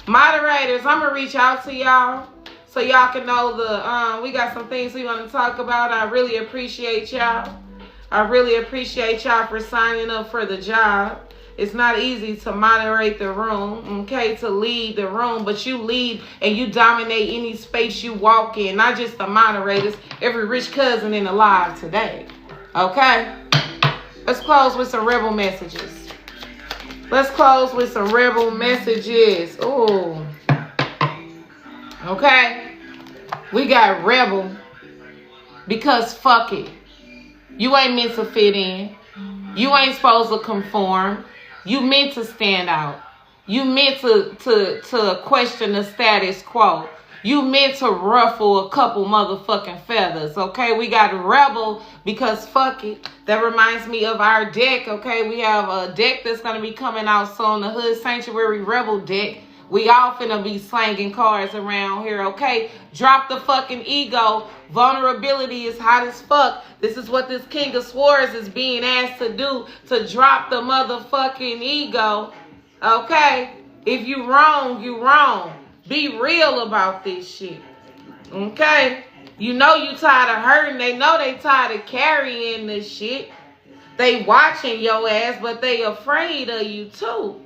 [SPEAKER 1] Moderators, I'm going to reach out to y'all so y'all can know we got some things we want to talk about. I really appreciate y'all. I really appreciate y'all for signing up for the job. It's not easy to moderate the room, okay, to lead the room, but you lead and you dominate any space you walk in, not just the moderators, every rich cousin in the live today, okay? Let's close with some rebel messages. Let's close with some rebel messages. Ooh. Okay. We got rebel because fuck it. You ain't meant to fit in. You ain't supposed to conform. You meant to stand out. You meant to question the status quo. You meant to ruffle a couple motherfucking feathers, okay? We got rebel because fuck it. That reminds me of our deck, okay? We have a deck that's going to be coming out soon, the Hood Sanctuary Rebel deck. We all finna be slanging cards around here, okay? Drop the fucking ego. Vulnerability is hot as fuck. This is what this King of Swords is being asked to do, to drop the motherfucking ego, okay? If you wrong, you wrong. Be real about this shit, okay? You know you tired of hurting. They know they tired of carrying this shit. They watching your ass, but they afraid of you too.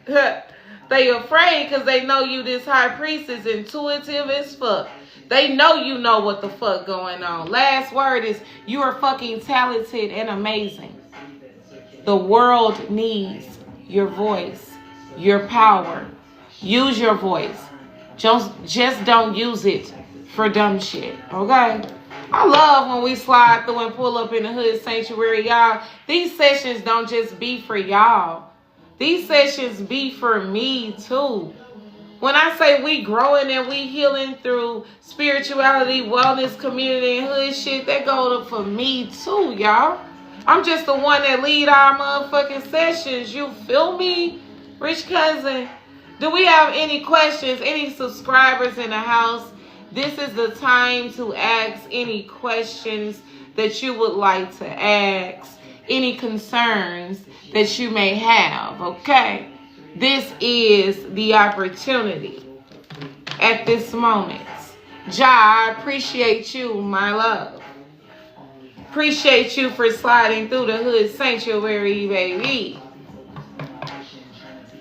[SPEAKER 1] They afraid because they know you, this high priest, is intuitive as fuck. They know you know what the fuck going on. Last word is you are fucking talented and amazing. The world needs your voice, your power. Use your voice. Just don't use it for dumb shit, okay? I love when we slide through and pull up in the Hood Sanctuary, y'all. These sessions don't just be for y'all. These sessions be for me too. When I say we growing and we healing through spirituality, wellness, community, and hood shit, that go for me too, y'all. I'm just the one that lead our motherfucking sessions. You feel me, Rich Cousin? Do we have any questions? Any subscribers in the house? This is the time to ask any questions that you would like to ask. Any concerns that you may have, okay? This is the opportunity at this moment. Ja, I appreciate you, my love. Appreciate you for sliding through the Hood Sanctuary, baby.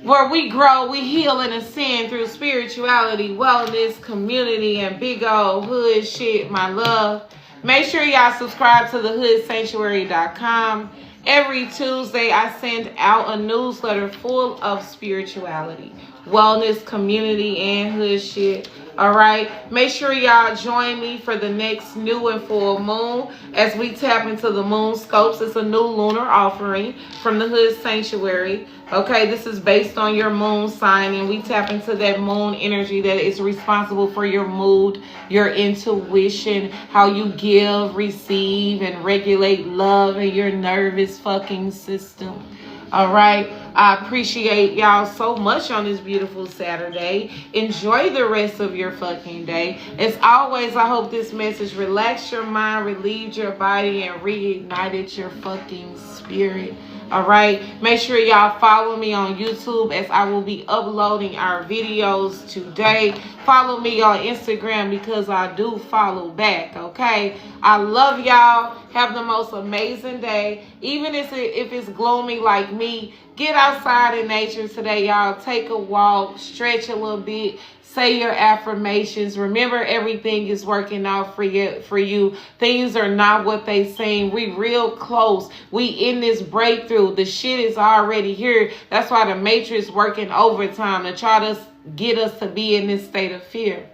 [SPEAKER 1] Where we grow, we heal and ascend through spirituality, wellness, community, and big old hood shit, my love. Make sure y'all subscribe to the HoodSanctuary.com. Every Tuesday, I send out a newsletter full of spirituality, wellness, community, and hood shit. All right. Make sure y'all join me for the next new and full moon as we tap into the moon scopes. It's a new lunar offering from the Hood Sanctuary. Okay, this is based on your moon sign, and we tap into that moon energy that is responsible for your mood, your intuition, how you give, receive, and regulate love in your nervous fucking system. All right, I appreciate y'all so much on this beautiful Saturday. Enjoy the rest of your fucking day. As always, I hope this message relaxed your mind, relieved your body, and reignited your fucking spirit. All right, make sure y'all follow me on YouTube as I will be uploading our videos today. Follow me on Instagram because I do follow back, okay? I love y'all. Have the most amazing day. Even if it's gloomy like me, get outside in nature today, y'all. Take a walk, stretch a little bit. Say your affirmations. Remember, everything is working out for you. Things are not what they seem. We real close. We in this breakthrough. The shit is already here. That's why the Matrix working overtime to try to get us to be in this state of fear.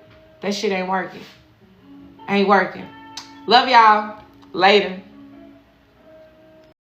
[SPEAKER 1] That shit ain't working. Ain't working. Love y'all. Later.